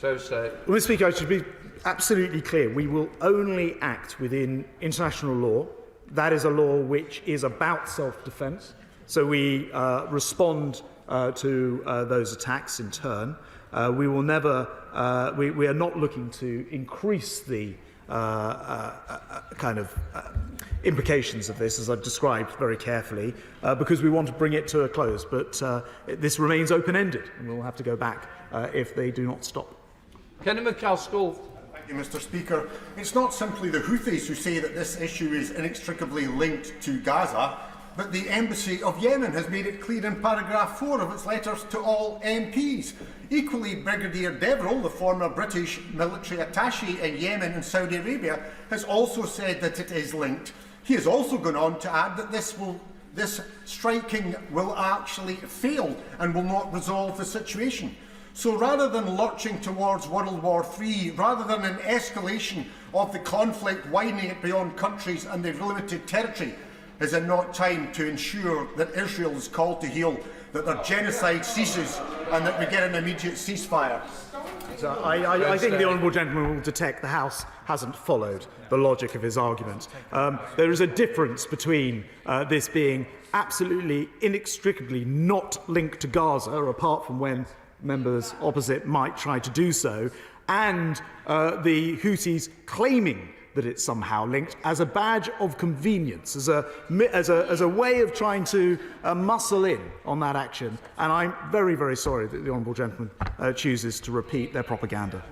Speaker 1: Mr. Speaker, I should be absolutely clear. We will only act within international law. That is a law which is about self-defence. So we respond to those attacks in turn. We will never. We are not looking to increase the implications of this, as I've described very carefully, because we want to bring it to a close. But this remains open-ended, and we'll have to go back if they do not stop.
Speaker 2: Kenny McCaskill.
Speaker 24: Thank you, Mr. Speaker. It's not simply the Houthis who say that this issue is inextricably linked to Gaza, but the Embassy of Yemen has made it clear in paragraph 4 of its letters to all MPs. Equally, Brigadier Deverell, the former British military attaché in Yemen and Saudi Arabia, has also said that it is linked. He has also gone on to add that this striking will actually fail and will not resolve the situation. So rather than lurching towards World War III, rather than an escalation of the conflict, widening it beyond countries and their limited territory, is it not time to ensure that Israel's call to heel, that their genocide ceases and that we get an immediate ceasefire?
Speaker 1: So I think the honourable gentleman will detect the House hasn't followed the logic of his argument. There is a difference between this being absolutely inextricably not linked to Gaza, apart from when members opposite might try to do so, and the Houthis claiming that it's somehow linked as a badge of convenience, as a way of trying to muscle in on that action. And I'm very, very sorry that the honourable gentleman chooses to repeat their propaganda.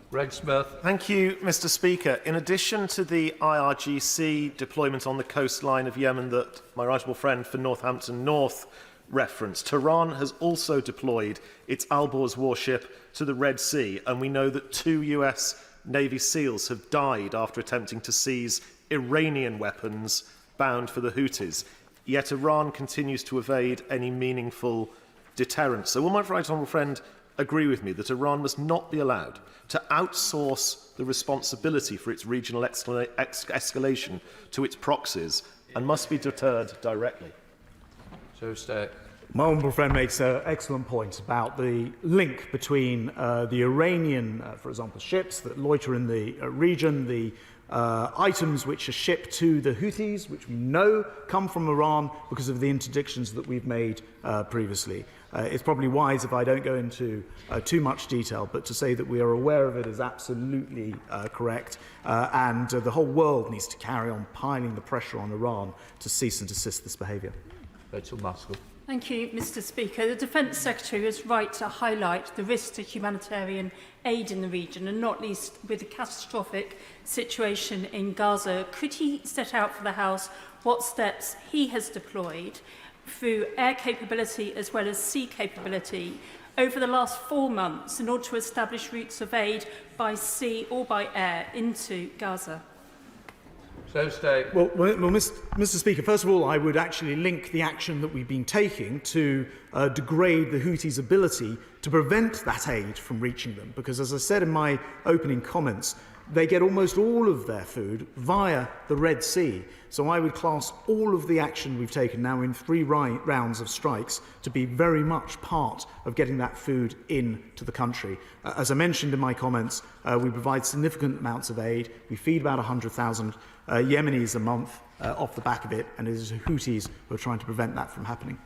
Speaker 2: Reg Smith.
Speaker 25: Thank you, Mr. Speaker. In addition to the IRGC deployment on the coastline of Yemen that my right honourable friend for Northampton North referenced, Tehran has also deployed its Alborz warship to the Red Sea, and we know that 2 US Navy SEALs have died after attempting to seize Iranian weapons bound for the Houthis. Yet Iran continues to evade any meaningful deterrent. So will my right honourable friend agree with me that Iran must not be allowed to outsource the responsibility for its regional escalation to its proxies and must be deterred directly?
Speaker 2: So stay.
Speaker 1: My honourable friend makes an excellent point about the link between the Iranian, for example, ships that loiter in the region, the items which are shipped to the Houthis, which we know come from Iran because of the interdictions that we've made previously. It's probably wise if I don't go into too much detail, but to say that we are aware of it is absolutely correct, and the whole world needs to carry on piling the pressure on Iran to cease and desist this behaviour.
Speaker 2: Rachel Maskell.
Speaker 6: Thank you, Mr. Speaker. The Defence Secretary is right to highlight the risk to humanitarian aid in the region, and not least with the catastrophic situation in Gaza. Could he set out for the House what steps he has deployed through air capability as well as sea capability over the last 4 months in order to establish routes of aid by sea or by air into Gaza?
Speaker 1: Well, Mr. Speaker, first of all, I would actually link the action that we've been taking to degrade the Houthis' ability to prevent that aid from reaching them. Because, as I said in my opening comments, they get almost all of their food via the Red Sea. So I would class all of the action we've taken now in 3 rounds of strikes to be very much part of getting that food into the country. As I mentioned in my comments, we provide significant amounts of aid. We feed about 100,000 Yemenis a month off the back of it, and it is the Houthis who are trying to prevent that from happening.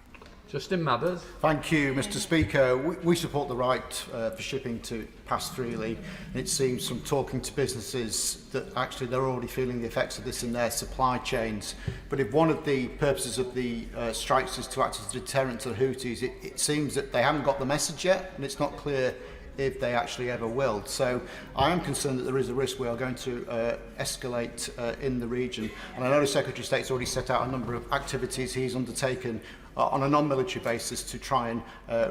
Speaker 2: Justin Mathers.
Speaker 7: Thank you, Mr. Speaker. We support the right for shipping to pass freely. It seems from talking to businesses that actually they're already feeling the effects of this in their supply chains. But if one of the purposes of the strikes is to act as a deterrent to the Houthis, it seems that they haven't got the message yet, and it's not clear if they actually ever will. So I am concerned that there is a risk we are going to escalate in the region. And I know the Secretary of State's already set out a number of activities he's undertaken on a non-military basis to try and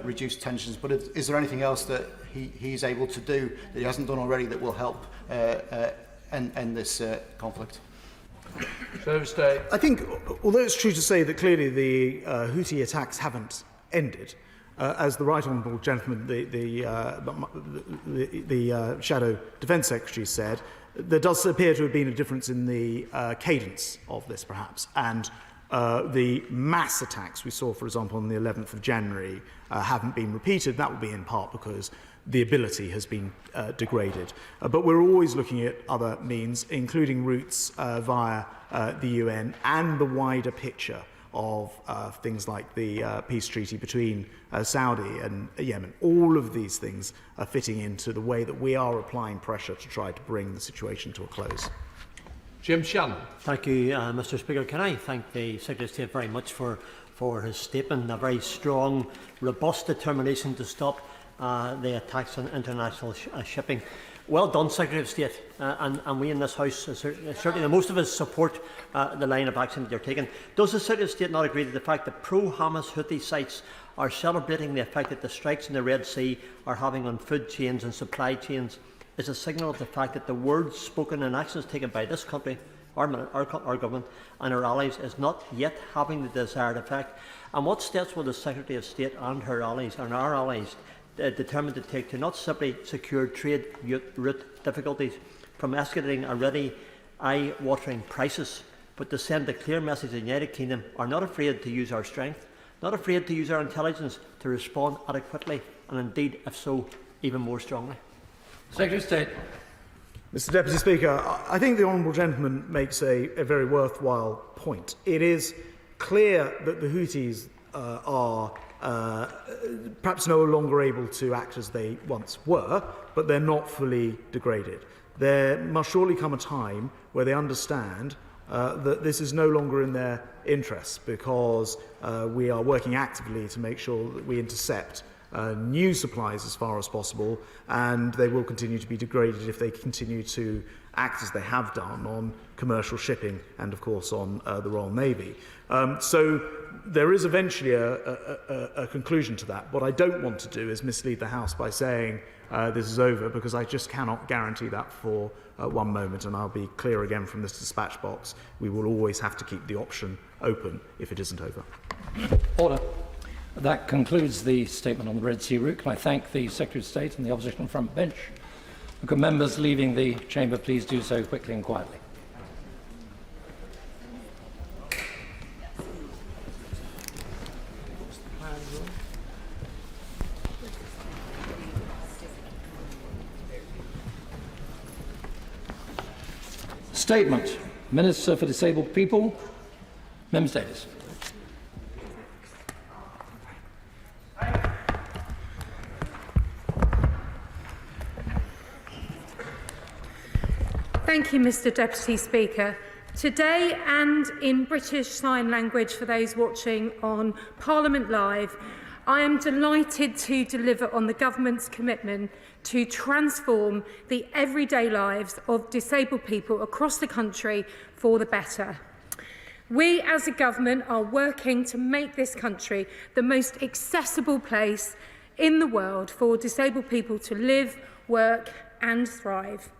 Speaker 7: reduce tensions. But is there anything else that he's able to do that he hasn't done already that will help end this conflict?
Speaker 1: I think, although it's true to say that clearly the Houthi attacks haven't ended, as the Right Honourable Gentleman, the Shadow Defence Secretary said, there does appear to have been a difference in the cadence of this, perhaps, and the mass attacks we saw, for example, on the 11th of January haven't been repeated. That will be in part because the ability has been degraded. But we're always looking at other means, including routes via the UN and the wider picture of things like the peace treaty between Saudi and Yemen. All of these things are fitting into the way that we are applying pressure to try to bring the situation to a close.
Speaker 2: Jim Shannon.
Speaker 8: Thank you, Mr. Speaker. Can I thank the Secretary of State very much for his statement, a very strong, robust determination to stop the attacks on international shipping. Well done, Secretary of State, and we in this House, certainly most of us, support the line of action that you're taking. Does the Secretary of State not agree that the fact that pro-Hamas Houthi sites are celebrating the effect that the strikes in the Red Sea are having on food chains and supply chains is a signal of the fact that the words spoken and actions taken by this country, our government and our allies is not yet having the desired effect? And what steps will the Secretary of State and her allies and our allies determined to take to not simply secure trade route difficulties from escalating already eye-watering prices, but to send a clear message that the United Kingdom are not afraid to use our strength, not afraid to use our intelligence to respond adequately, and indeed, if so, even more strongly?
Speaker 2: Secretary of State.
Speaker 1: Mr. Deputy Speaker, I think the Honourable Gentleman makes a very worthwhile point. It is clear that the Houthis are perhaps no longer able to act as they once were, but they're not fully degraded. There must surely come a time where they understand that this is no longer in their interests, because we are working actively to make sure that we intercept new supplies as far as possible, and they will continue to be degraded if they continue to act as they have done on commercial shipping and, of course, on the Royal Navy. So there is eventually a conclusion to that. What I don't want to do is mislead the House by saying this is over, because I just cannot guarantee that for one moment, and I'll be clear again from this dispatch box. We will always have to keep the option open if it isn't over.
Speaker 9: Order. That concludes the statement on the Red Sea route. Can I thank the Secretary of State and the opposition front bench? Could members leaving the chamber please do so quickly and quietly? Statement. Minister for Disabled People, Mem Davis.
Speaker 10: Thank you, Mr. Deputy Speaker. Today, and in British Sign Language for those watching on Parliament Live, I am delighted to deliver on the Government's commitment to transform the everyday lives of disabled people across the country for the better. We as a government are working to make this country the most accessible place in the world for disabled people to live, work and thrive.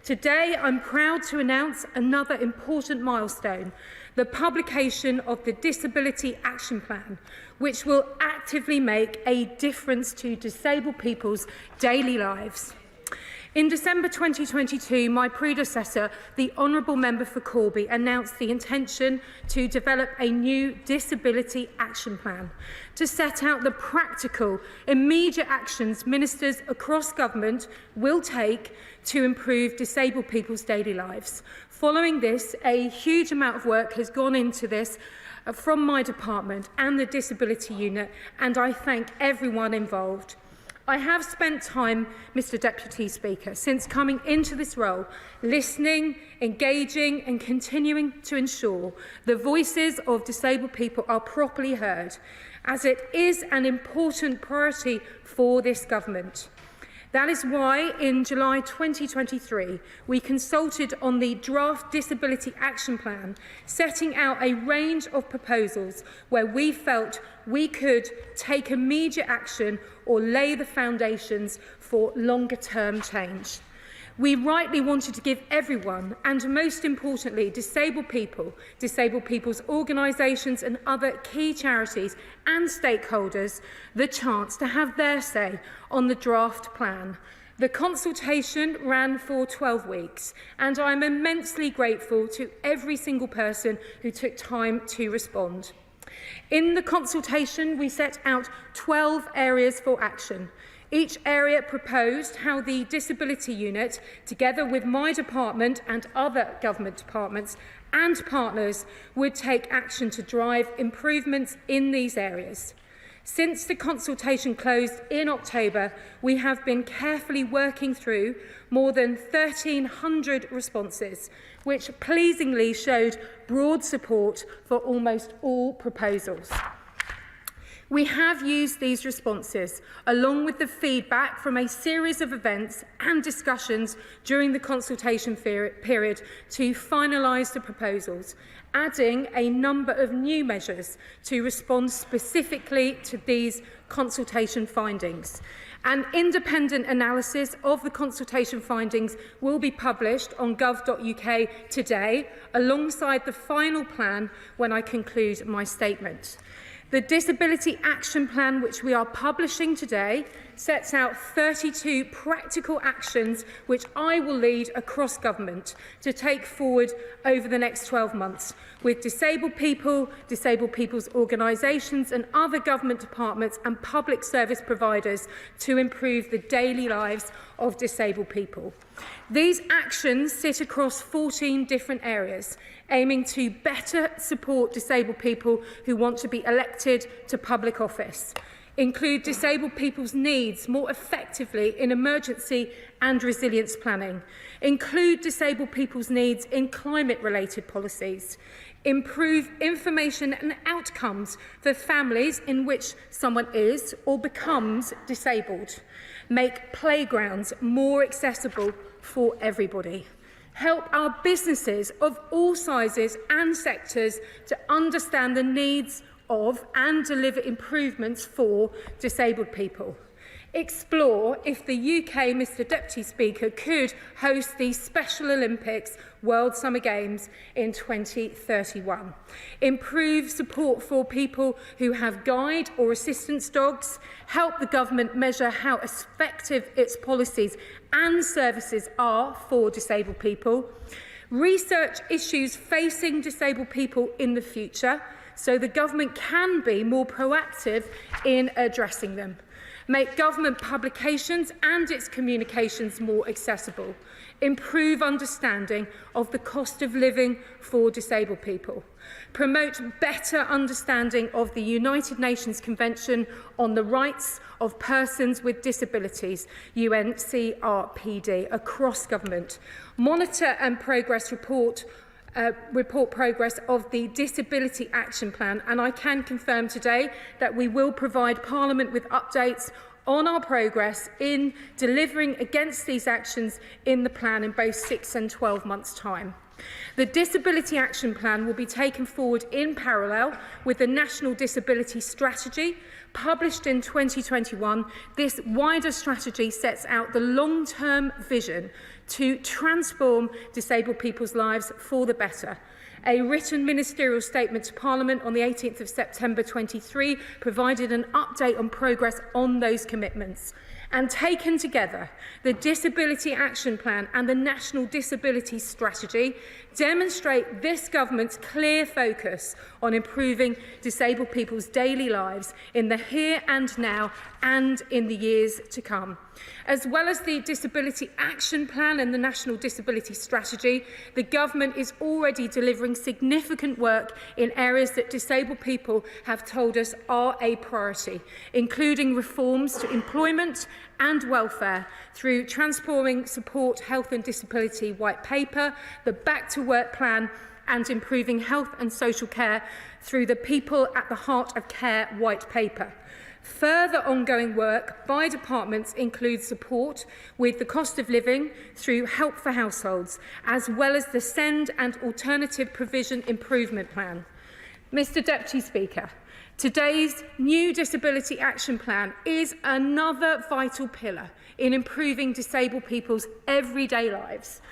Speaker 10: Today, I'm proud to announce another important milestone, the publication of the Disability Action Plan, which will actively make a difference to disabled people's daily lives. In December 2022, my predecessor, the Honourable Member for Corby, announced the intention to develop a new Disability Action Plan to set out the practical, immediate actions ministers across government will take to improve disabled people's daily lives. Following this, a huge amount of work has gone into this from my department and the Disability Unit, and I thank everyone involved. I have spent time, Mr. Deputy Speaker, since coming into this role, listening, engaging and continuing to ensure the voices of disabled people are properly heard, as it is an important priority for this government. That is why, in July 2023, we consulted on the draft Disability Action Plan, setting out a range of proposals where we felt we could take immediate action or lay the foundations for longer-term change. We rightly wanted to give everyone, and most importantly, disabled people's organisations and other key charities and stakeholders, the chance to have their say on the draft plan. The consultation ran for 12 weeks, and I'm immensely grateful to every single person who took time to respond. In the consultation, we set out 12 areas for action. Each area proposed how the Disability Unit, together with my department and other government departments and partners, would take action to drive improvements in these areas. Since the consultation closed in October, we have been carefully working through more than 1,300 responses, which pleasingly showed broad support for almost all proposals. We have used these responses, along with the feedback from a series of events and discussions during the consultation period, to finalise the proposals, adding a number of new measures to respond specifically to these consultation findings. An independent analysis of the consultation findings will be published on gov.uk today, alongside the final plan when I conclude my statement. The Disability Action Plan, which we are publishing today, sets out 32 practical actions which I will lead across government to take forward over the next 12 months with disabled people, disabled people's organisations and other government departments and public service providers to improve the daily lives of disabled people. These actions sit across 14 different areas, aiming to better support disabled people who want to be elected to public office, include disabled people's needs more effectively in emergency and resilience planning, include disabled people's needs in climate-related policies, improve information and outcomes for families in which someone is or becomes disabled, make playgrounds more accessible for everybody, help our businesses of all sizes and sectors to understand the needs of and deliver improvements for disabled people. Explore if the UK, Mr Deputy Speaker, could host the Special Olympics World Summer Games in 2031. Improve support for people who have guide or assistance dogs. Help the government measure how effective its policies and services are for disabled people. Research issues facing disabled people in the future so the government can be more proactive in addressing them. Make government publications and its communications more accessible. Improve understanding of the cost of living for disabled people. Promote better understanding of the United Nations Convention on the Rights of Persons with Disabilities, UNCRPD, across government. Monitor and report progress of the Disability Action Plan, and I can confirm today that we will provide Parliament with updates on our progress in delivering against these actions in the plan in both 6 and 12 months' time. The Disability Action Plan will be taken forward in parallel with the National Disability Strategy, published in 2021. This wider strategy sets out the long-term vision to transform disabled people's lives for the better. A written ministerial statement to Parliament on the 18th of September 23 provided an update on progress on those commitments. And taken together, the Disability Action Plan and the National Disability Strategy demonstrate this government's clear focus on improving disabled people's daily lives in the here and now and in the years to come. As well as the Disability Action Plan and the National Disability Strategy, the government is already delivering significant work in areas that disabled people have told us are a priority, including reforms to employment and welfare through Transforming Support, Health and Disability White Paper, the Back to Work Plan, and improving health and social care through the People at the Heart of Care White Paper. Further ongoing work by departments includes support with the cost of living through Help for Households, as well as the SEND and Alternative Provision Improvement Plan. Mr Deputy Speaker, today's new Disability Action Plan is another vital pillar in improving disabled people's everyday lives.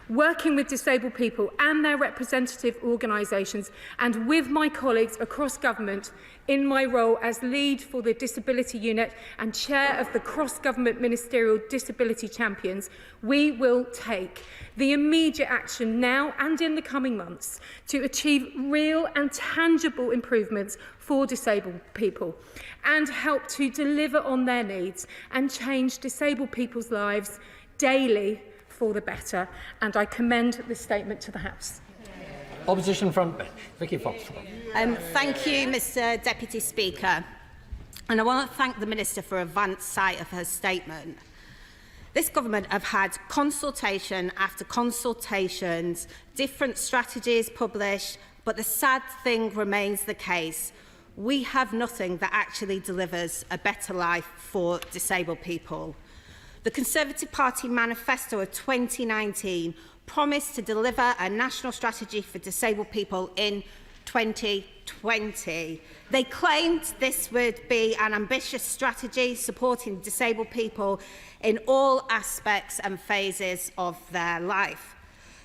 Speaker 10: Working with disabled people and their representative organisations and with my colleagues across government in my role as lead for the Disability Unit and chair of the Cross-Government Ministerial Disability Champions, we will take the immediate action now and in the coming months to achieve real and tangible improvements for disabled people and help to deliver on their needs and change disabled people's lives daily for the better, and I commend this statement to the House.
Speaker 9: Opposition front bench, Vicky Fox.
Speaker 11: Thank you, Mr Deputy Speaker. And I want to thank the Minister for advance sight of her statement. This government have had consultation after consultations, different strategies published, but the sad thing remains the case. We have nothing that actually delivers a better life for disabled people. The Conservative Party manifesto of 2019 promised to deliver a national strategy for disabled people in 2020. They claimed this would be an ambitious strategy supporting disabled people in all aspects and phases of their life.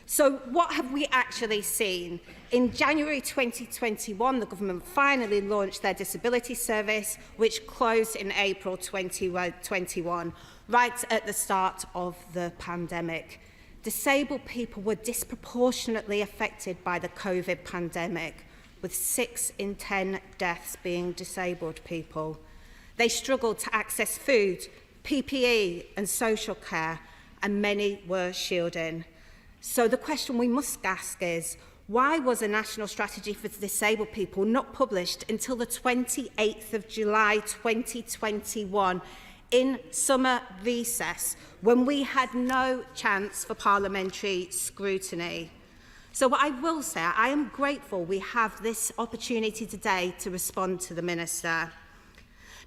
Speaker 11: So what have we actually seen? In January 2021, the government finally launched their disability service, which closed in April 2021, right at the start of the pandemic. Disabled people were disproportionately affected by the COVID pandemic, with 6 in 10 deaths being disabled people. They struggled to access food, PPE and social care, and many were shielding. So the question we must ask is, why was a national strategy for disabled people not published until the 28th of July 2021 in summer recess, when we had no chance for parliamentary scrutiny? So what I will say, I am grateful we have this opportunity today to respond to the Minister.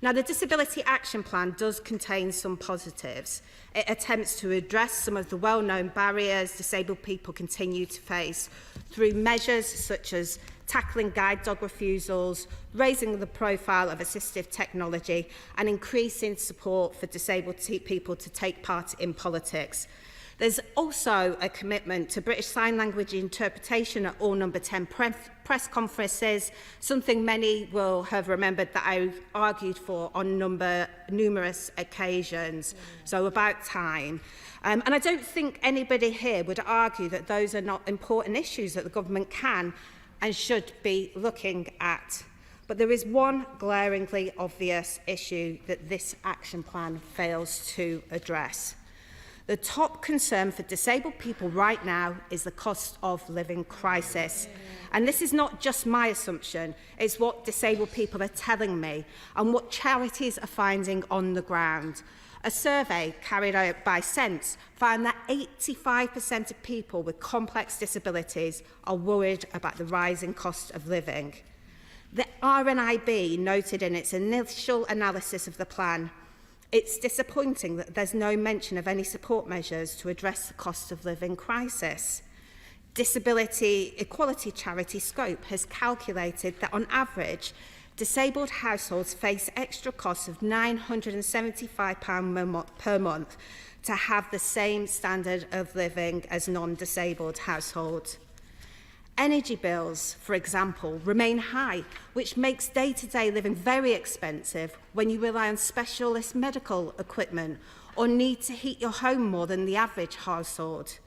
Speaker 11: Now, the Disability Action Plan does contain some positives. It attempts to address some of the well-known barriers disabled people continue to face through measures such as tackling guide dog refusals, raising the profile of assistive technology, and increasing support for disabled people to take part in politics. There's also a commitment to British Sign Language interpretation at all number 10 press conferences, something many will have remembered that I argued for on numerous occasions, so about time. And I don't think anybody here would argue that those are not important issues that the government can and should be looking at. But there is one glaringly obvious issue that this action plan fails to address. The top concern for disabled people right now is the cost of living crisis. And this is not just my assumption, it's what disabled people are telling me and what charities are finding on the ground. A survey carried out by Sense found that 85% of people with complex disabilities are worried about the rising cost of living. The RNIB noted in its initial analysis of the plan, it's disappointing that there's no mention of any support measures to address the cost of living crisis. Disability equality charity Scope has calculated that on average, disabled households face extra costs of £975 per month to have the same standard of living as non-disabled households. Energy bills, for example, remain high, which makes day-to-day living very expensive when you rely on specialist medical equipment or need to heat your home more than the average household.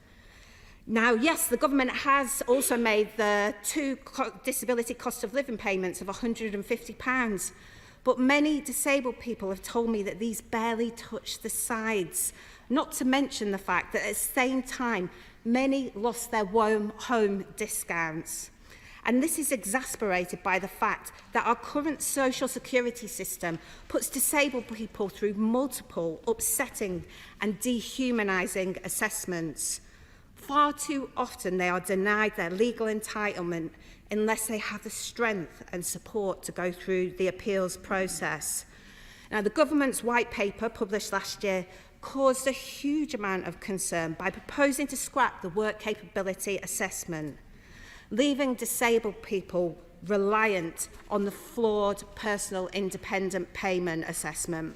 Speaker 11: Now, yes, the government has also made the two disability cost of living payments of £150, but many disabled people have told me that these barely touch the sides, not to mention the fact that at the same time, many lost their home discounts. And this is exasperated by the fact that our current social security system puts disabled people through multiple upsetting and dehumanising assessments. Far too often they are denied their legal entitlement unless they have the strength and support to go through the appeals process. Now, the government's white paper published last year caused a huge amount of concern by proposing to scrap the work capability assessment, leaving disabled people reliant on the flawed personal independent payment assessment.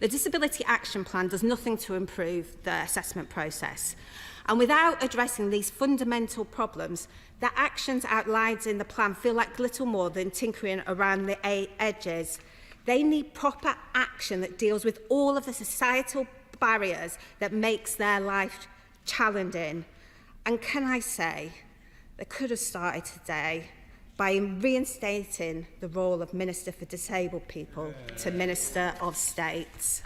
Speaker 11: The Disability Action Plan does nothing to improve the assessment process. And without addressing these fundamental problems, the actions outlined in the plan feel like little more than tinkering around the edges. They need proper action that deals with all of the societal barriers that makes their life challenging. And can I say, they could have started today by reinstating the role of Minister for Disabled People to Minister of State.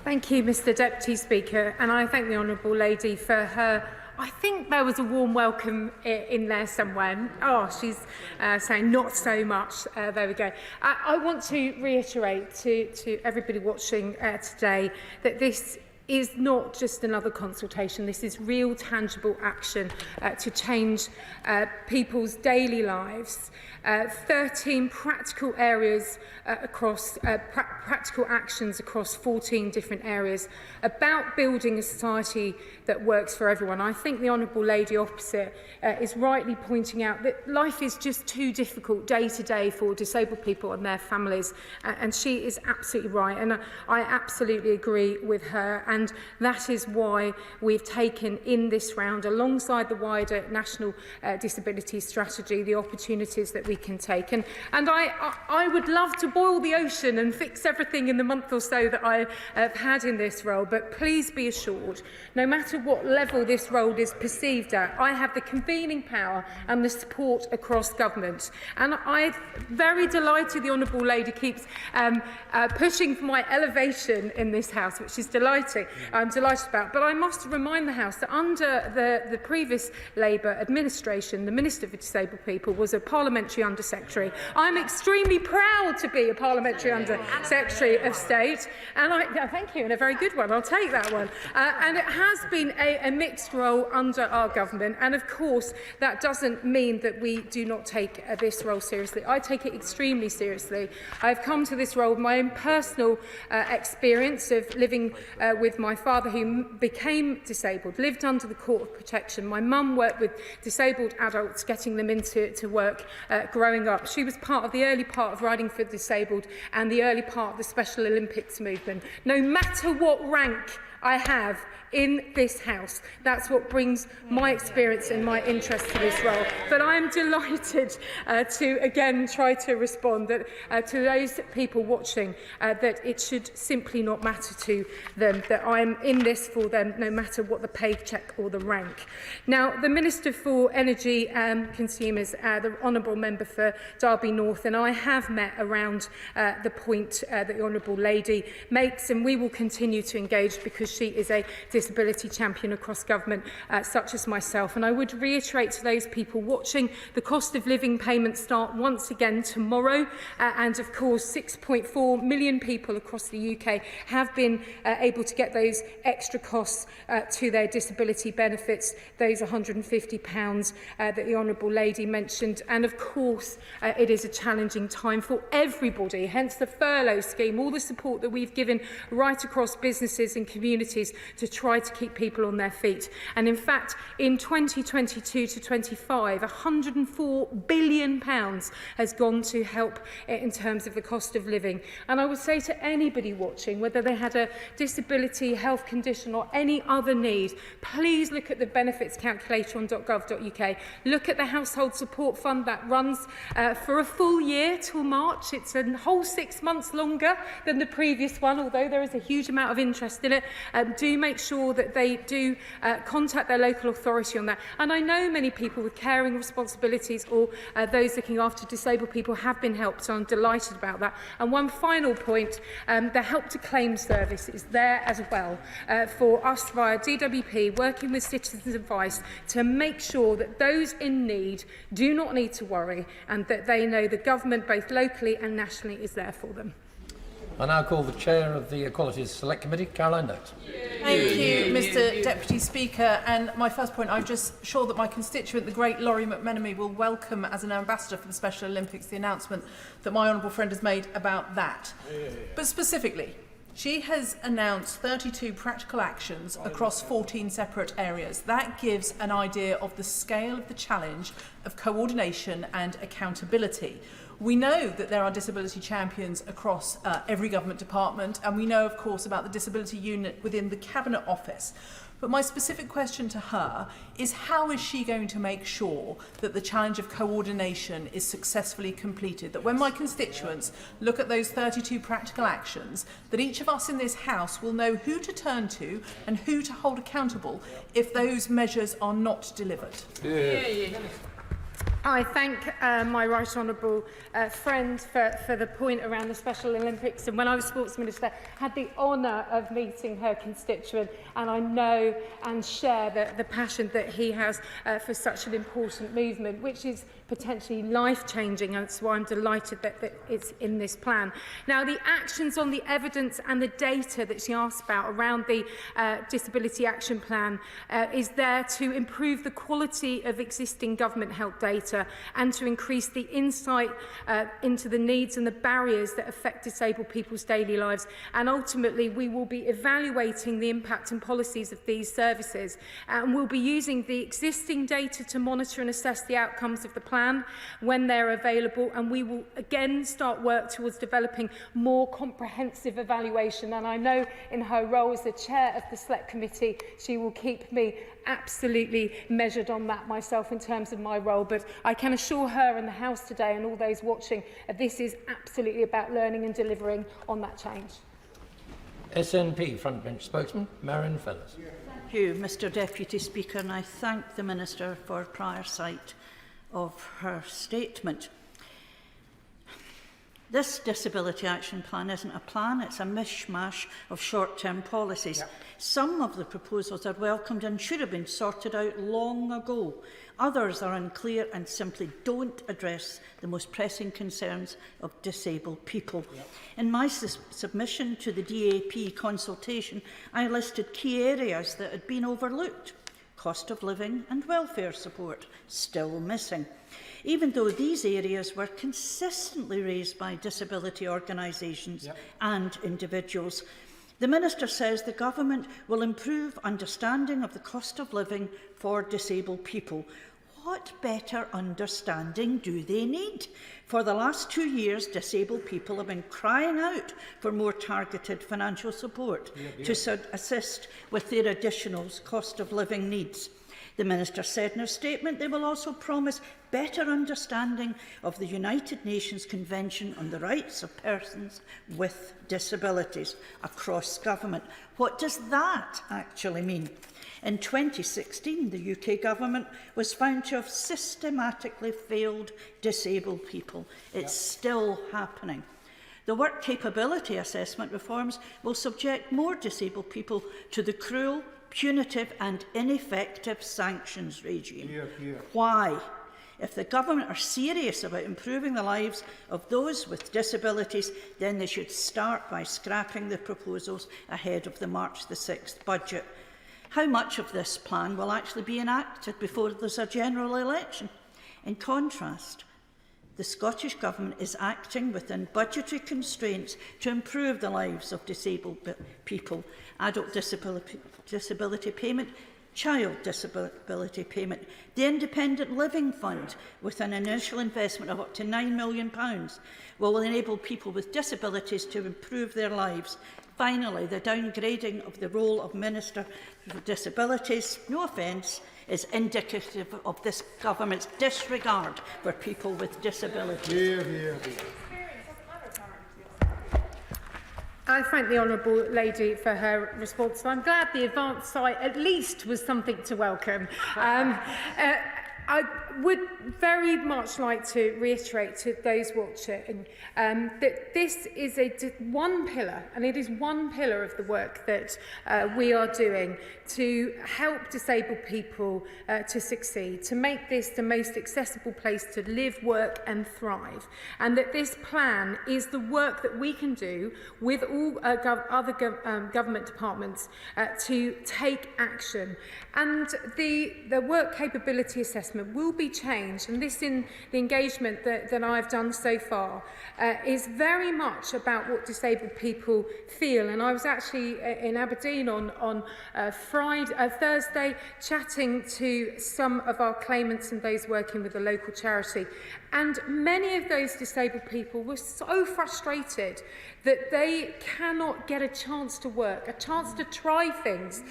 Speaker 10: Thank you, Mr Deputy Speaker, and I thank the Honourable Lady for her. I think there was a warm welcome in there somewhere. Oh, she's saying not so much. There we go. I want to reiterate to everybody watching today that this is not just another consultation. This is real, tangible action to change people's daily lives. 13 practical areas across practical actions across 14 different areas about building a society that works for everyone. I think the Honourable Lady opposite is rightly pointing out that life is just too difficult day to day for disabled people and their families, and she is absolutely right, and I absolutely agree with her, and that is why we've taken in this round, alongside the wider National Disability Strategy, the opportunities that we can take. And I would love to boil the ocean and fix everything in the month or so that I have had in this role, but please be assured, no matter what level this role is perceived at, I have the convening power and the support across government. And I'm very delighted the Honourable Lady keeps pushing for my elevation in this House, which is delighting. reality I'm delighted about. But I must remind the House that under the previous Labour administration, the Minister for Disabled People was a Parliamentary Under-Secretary. I'm extremely proud to be a Parliamentary Under-Secretary of State, and thank you, and a very good one, I'll take that one. And it has been a mixed role under our government, and of course that doesn't mean that we do not take this role seriously. I take it extremely seriously. I've come to this role with my own personal experience of living with my father, who became disabled, lived under the Court of Protection. My mum worked with disabled adults, getting them into work growing up. She was part of the early part of Riding for the Disabled and the early part of the Special Olympics movement. No matter what rank I have in this House, that's what brings my experience and my interest to this role. But I am delighted to again try to respond that to those people watching that it should simply not matter to them, that I am in this for them no matter what the paycheck or the rank. Now, the Minister for Energy and Consumers, the Honourable Member for Derby North, and I have met around the point that the Honourable Lady makes, and we will continue to engage because she is a disability champion across government, such as myself. And I would reiterate to those people watching, the cost of living payments start once again tomorrow, and of course 6.4 million people across the UK have been able to get those extra costs to their disability benefits, those £150 that the Honourable Lady mentioned. And of course it is a challenging time for everybody, hence the furlough scheme, all the support that we've given right across businesses and communities to try to keep people on their feet. And in fact, in 2022 to 25, £104 billion has gone to help in terms of the cost of living. And I would say to anybody watching, whether they had a disability, health condition or any other need, please look at the benefits calculator on .gov.uk. Look at the household support fund that runs for a full year till March. It's a whole 6 months longer than the previous one, although there is a huge amount of interest in it. Do make sure that they do contact their local authority on that. And I know many people with caring responsibilities or those looking after disabled people have been helped, so I'm delighted about that. And one final point, the Help to Claim service is there as well for us via DWP, working with Citizens Advice to make sure that those in need do not need to worry and that they know the government, both locally and nationally, is there for them.
Speaker 9: I now call the Chair of the Equalities Select Committee, Caroline Notes.
Speaker 12: Thank you, Mr Deputy Speaker. And my first point, I'm just sure that my constituent, the great Laurie McMenemy, will welcome as an ambassador for the Special Olympics the announcement that my honourable friend has made about that. But specifically, she has announced 32 practical actions across 14 separate areas. That gives an idea of the scale of the challenge of coordination and accountability. We know that there are disability champions across every government department, and we know, of course, about the disability unit within the Cabinet Office. But my specific question to her is, how is she going to make sure that the challenge of coordination is successfully completed? That when my constituents look at those 32 practical actions, that each of us in this House will know who to turn to and who to hold accountable if those measures are not delivered.
Speaker 10: I thank my right honourable friend for the point around the Special Olympics, and when I was Sports Minister had the honour of meeting her constituent, and I know and share the passion that he has for such an important movement, which is potentially life-changing, and that's why I'm delighted that it's in this plan. Now, the actions on the evidence and the data that she asked about around the Disability Action Plan is there to improve the quality of existing government health data and to increase the insight into the needs and the barriers that affect disabled people's daily lives. And ultimately, we will be evaluating the impact and policies of these services, and we'll be using the existing data to monitor and assess the outcomes of the plan when they're available, and we will again start work towards developing more comprehensive evaluation. And I know in her role as the chair of the Select Committee, she will keep me absolutely measured on that myself in terms of my role. But I can assure her and the House today and all those watching that this is absolutely about learning and delivering on that change.
Speaker 9: SNP Frontbench Spokesman, Marion Fellows.
Speaker 13: Thank you, Mr Deputy Speaker, and I thank the Minister for prior sight of her statement. This Disability Action Plan isn't a plan, it's a mishmash of short-term policies. Yep. Some of the proposals are welcomed and should have been sorted out long ago. Others are unclear and simply don't address the most pressing concerns of disabled people. Yep. In my submission to the DAP consultation, I listed key areas that had been overlooked. Cost of living and welfare support, still missing. Even though these areas were consistently raised by disability organisations and individuals. The Minister says the Government will improve understanding of the cost of living for disabled people. What better understanding do they need? For the last 2 years, disabled people have been crying out for more targeted financial support to assist with their additional cost of living needs. The Minister said in her statement they will also promise better understanding of the United Nations Convention on the Rights of Persons with Disabilities across government. What does that actually mean? In 2016, the UK Government was found to have systematically failed disabled people. It's still happening. The work capability assessment reforms will subject more disabled people to the cruel, punitive and ineffective sanctions regime. Why? If the Government are serious about improving the lives of those with disabilities, then they should start by scrapping the proposals ahead of the March the 6th budget. How much of this plan will actually be enacted before there's a general election? In contrast, the Scottish Government is acting within budgetary constraints to improve the lives of disabled people. Adult disability payment, child disability payment, the Independent Living Fund, with an initial investment of up to £9 million, will enable people with disabilities to improve their lives. Finally, the downgrading of the role of Minister for Disabilities, no offence, is indicative of this Government's disregard for people with disabilities.
Speaker 10: I thank the Honourable Lady for her response. I'm glad the advance site at least was something to welcome. I would very much like to reiterate to those watching that this is one pillar, and it is one pillar of the work that we are doing to help disabled people to succeed, to make this the most accessible place to live, work and thrive. And that this plan is the work that we can do with all other government departments to take action. And the work capability assessment will be changed, and this in the engagement that I've done so far is very much about what disabled people feel. And I was actually in Aberdeen on Thursday chatting to some of our claimants and those working with the local charity, and many of those disabled people were so frustrated that they cannot get a chance to work, a chance to try things.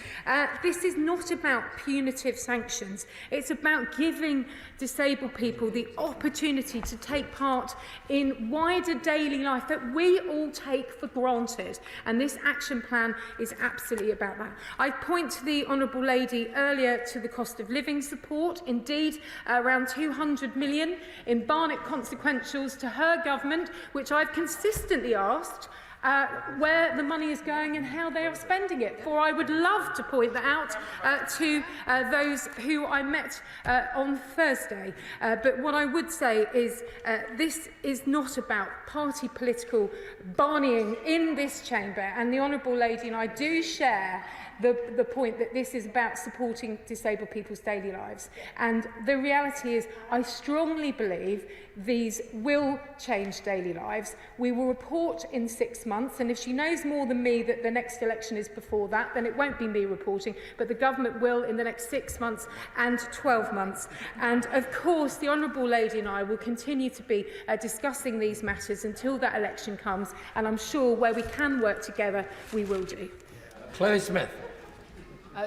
Speaker 10: This is not about punitive sanctions. It's about giving disabled people the opportunity to take part in wider daily life that we all take for granted. And this action plan is absolutely about that. I point to the Honourable Lady earlier to the cost of living support. Indeed, around 200 million in Barnett consequentials to her government, which I've consistently asked where the money is going and how they are spending it. For I would love to point that out to those who I met on Thursday. But what I would say is this is not about party political barneying in this chamber, and the Honourable Lady and I do share the point that this is about supporting disabled people's daily lives. And the reality is, I strongly believe these will change daily lives. We will report in 6 months, and if she knows more than me that the next election is before that, then it won't be me reporting, but the government will in the next 6 months and 12 months. And of course, the Honourable Lady and I will continue to be discussing these matters until that election comes, and I'm sure where we can work together, we will do.
Speaker 9: Chloe Smith.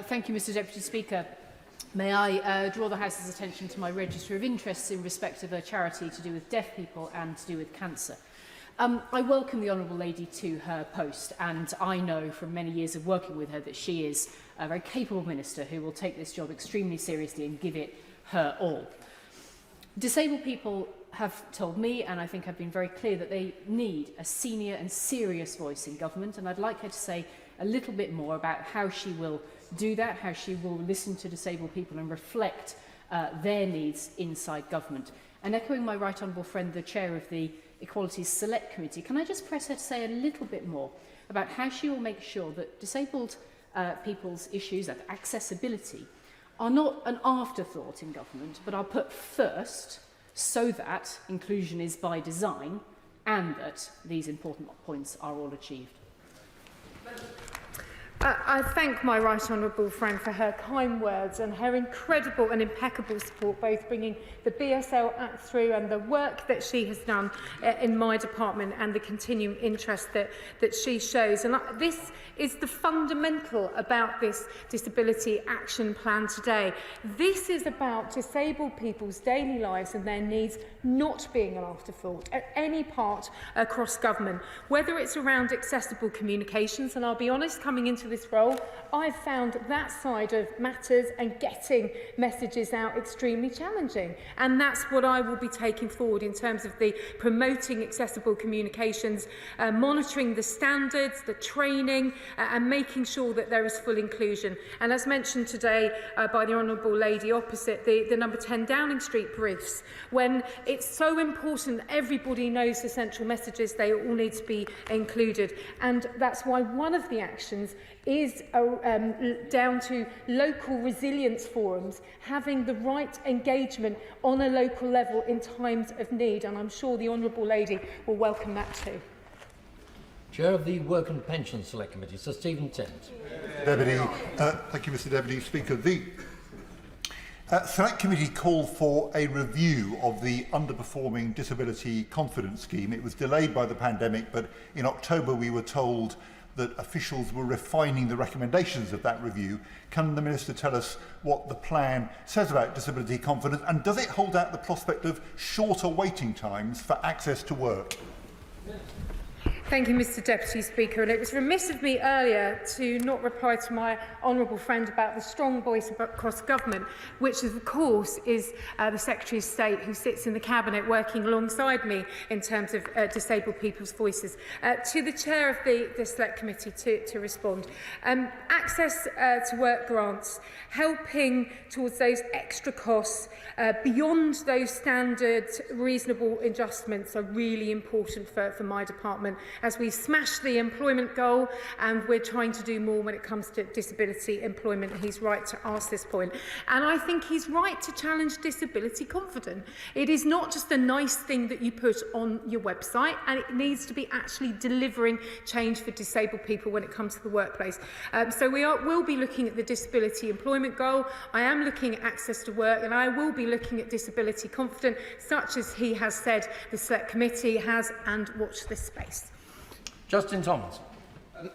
Speaker 4: Thank you, Mr Deputy Speaker. May I draw the House's attention to my register of interests in respect of a charity to do with deaf people and to do with cancer. I welcome the Honourable Lady to her post, and I know from many years of working with her that she is a very capable minister who will take this job extremely seriously and give it her all. Disabled people have told me, and I think have been very clear, that they need a senior and serious voice in government, and I'd like her to say a little bit more about how she will do that, how she will listen to disabled people and reflect their needs inside government. And echoing my right honourable friend, the chair of the Equalities Select Committee, can I just press her to say a little bit more about how she will make sure that disabled people's issues of accessibility are not an afterthought in government, but are put first, so that inclusion is by design and that these important points are all achieved?
Speaker 10: I thank my right honourable friend for her kind words and her incredible and impeccable support, both bringing the BSL Act through and the work that she has done in my department and the continuing interest that she shows. And this is the fundamental about this Disability Action Plan today. This is about disabled people's daily lives and their needs not being an afterthought at any part across government, whether it's around accessible communications. And I'll be honest, coming into this role, I've found that side of matters and getting messages out extremely challenging. And that's what I will be taking forward in terms of the promoting accessible communications, monitoring the standards, the training, and making sure that there is full inclusion. And as mentioned today by the Honourable Lady opposite, the number 10 Downing Street briefs, when it's so important that everybody knows the central messages, they all need to be included. And that's why one of the actions is down to local resilience forums, having the right engagement on a local level in times of need. And I'm sure the Honourable Lady will welcome that too.
Speaker 9: Chair of the Work and Pensions Select Committee, Sir Stephen Tint.
Speaker 14: Deputy, thank you, Mr Deputy Speaker. The Select Committee called for a review of the underperforming Disability Confidence Scheme. It was delayed by the pandemic, but in October we were told that officials were refining the recommendations of that review. Can the Minister tell us what the plan says about disability confidence, and does it hold out the prospect of shorter waiting times for access to work?
Speaker 10: Thank you, Mr Deputy Speaker. And it was remiss of me earlier to not reply to my honourable friend about the strong voice across government, which of course is the Secretary of State who sits in the Cabinet working alongside me in terms of disabled people's voices. To the Chair of the Select Committee to respond. Access to work grants, helping towards those extra costs beyond those standard reasonable adjustments are really important for my department, as we smash the employment goal and we're trying to do more when it comes to disability employment. He's right to ask this point. And I think he's right to challenge disability confidence. It is not just a nice thing that you put on your website, and it needs to be actually delivering change for disabled people when it comes to the workplace. So will be looking at the disability employment goal. I am looking at access to work, and I will be looking at disability confidence, such as he has said the Select Committee has, and watch this space.
Speaker 9: Justin Thomas.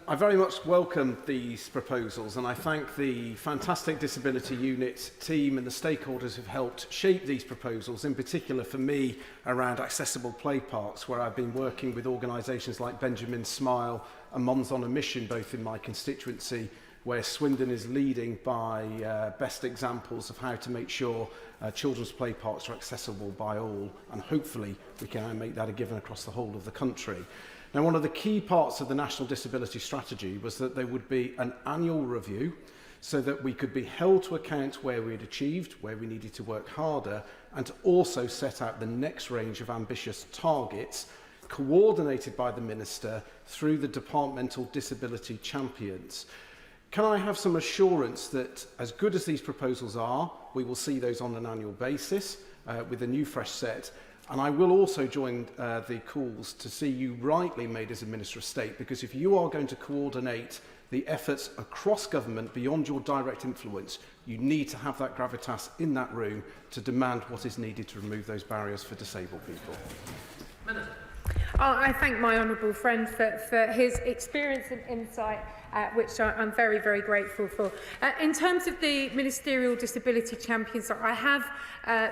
Speaker 15: I very much welcome these proposals, and I thank the fantastic Disability Unit team and the stakeholders who've helped shape these proposals, in particular for me around accessible play parks, where I've been working with organisations like Benjamin Smile and Moms on a Mission, both in my constituency, where Swindon is leading by best examples of how to make sure children's play parks are accessible by all, and hopefully we can now make that a given across the whole of the country. Now, one of the key parts of the National Disability Strategy was that there would be an annual review so that we could be held to account where we had achieved, where we needed to work harder, and to also set out the next range of ambitious targets coordinated by the Minister through the departmental disability champions. Can I have some assurance that, as good as these proposals are, we will see those on an annual basis with a new fresh set? And I will also join the calls to see you rightly made as a Minister of State, because if you are going to coordinate the efforts across government beyond your direct influence, you need to have that gravitas in that room to demand what is needed to remove those barriers for disabled people.
Speaker 10: I thank my honourable friend for his experience and insight, which I'm very, very grateful for. In terms of the Ministerial Disability Champions, I have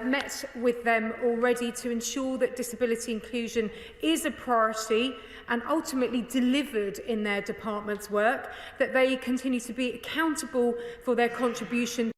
Speaker 10: met with them already to ensure that disability inclusion is a priority and ultimately delivered in their department's work, that they continue to be accountable for their contribution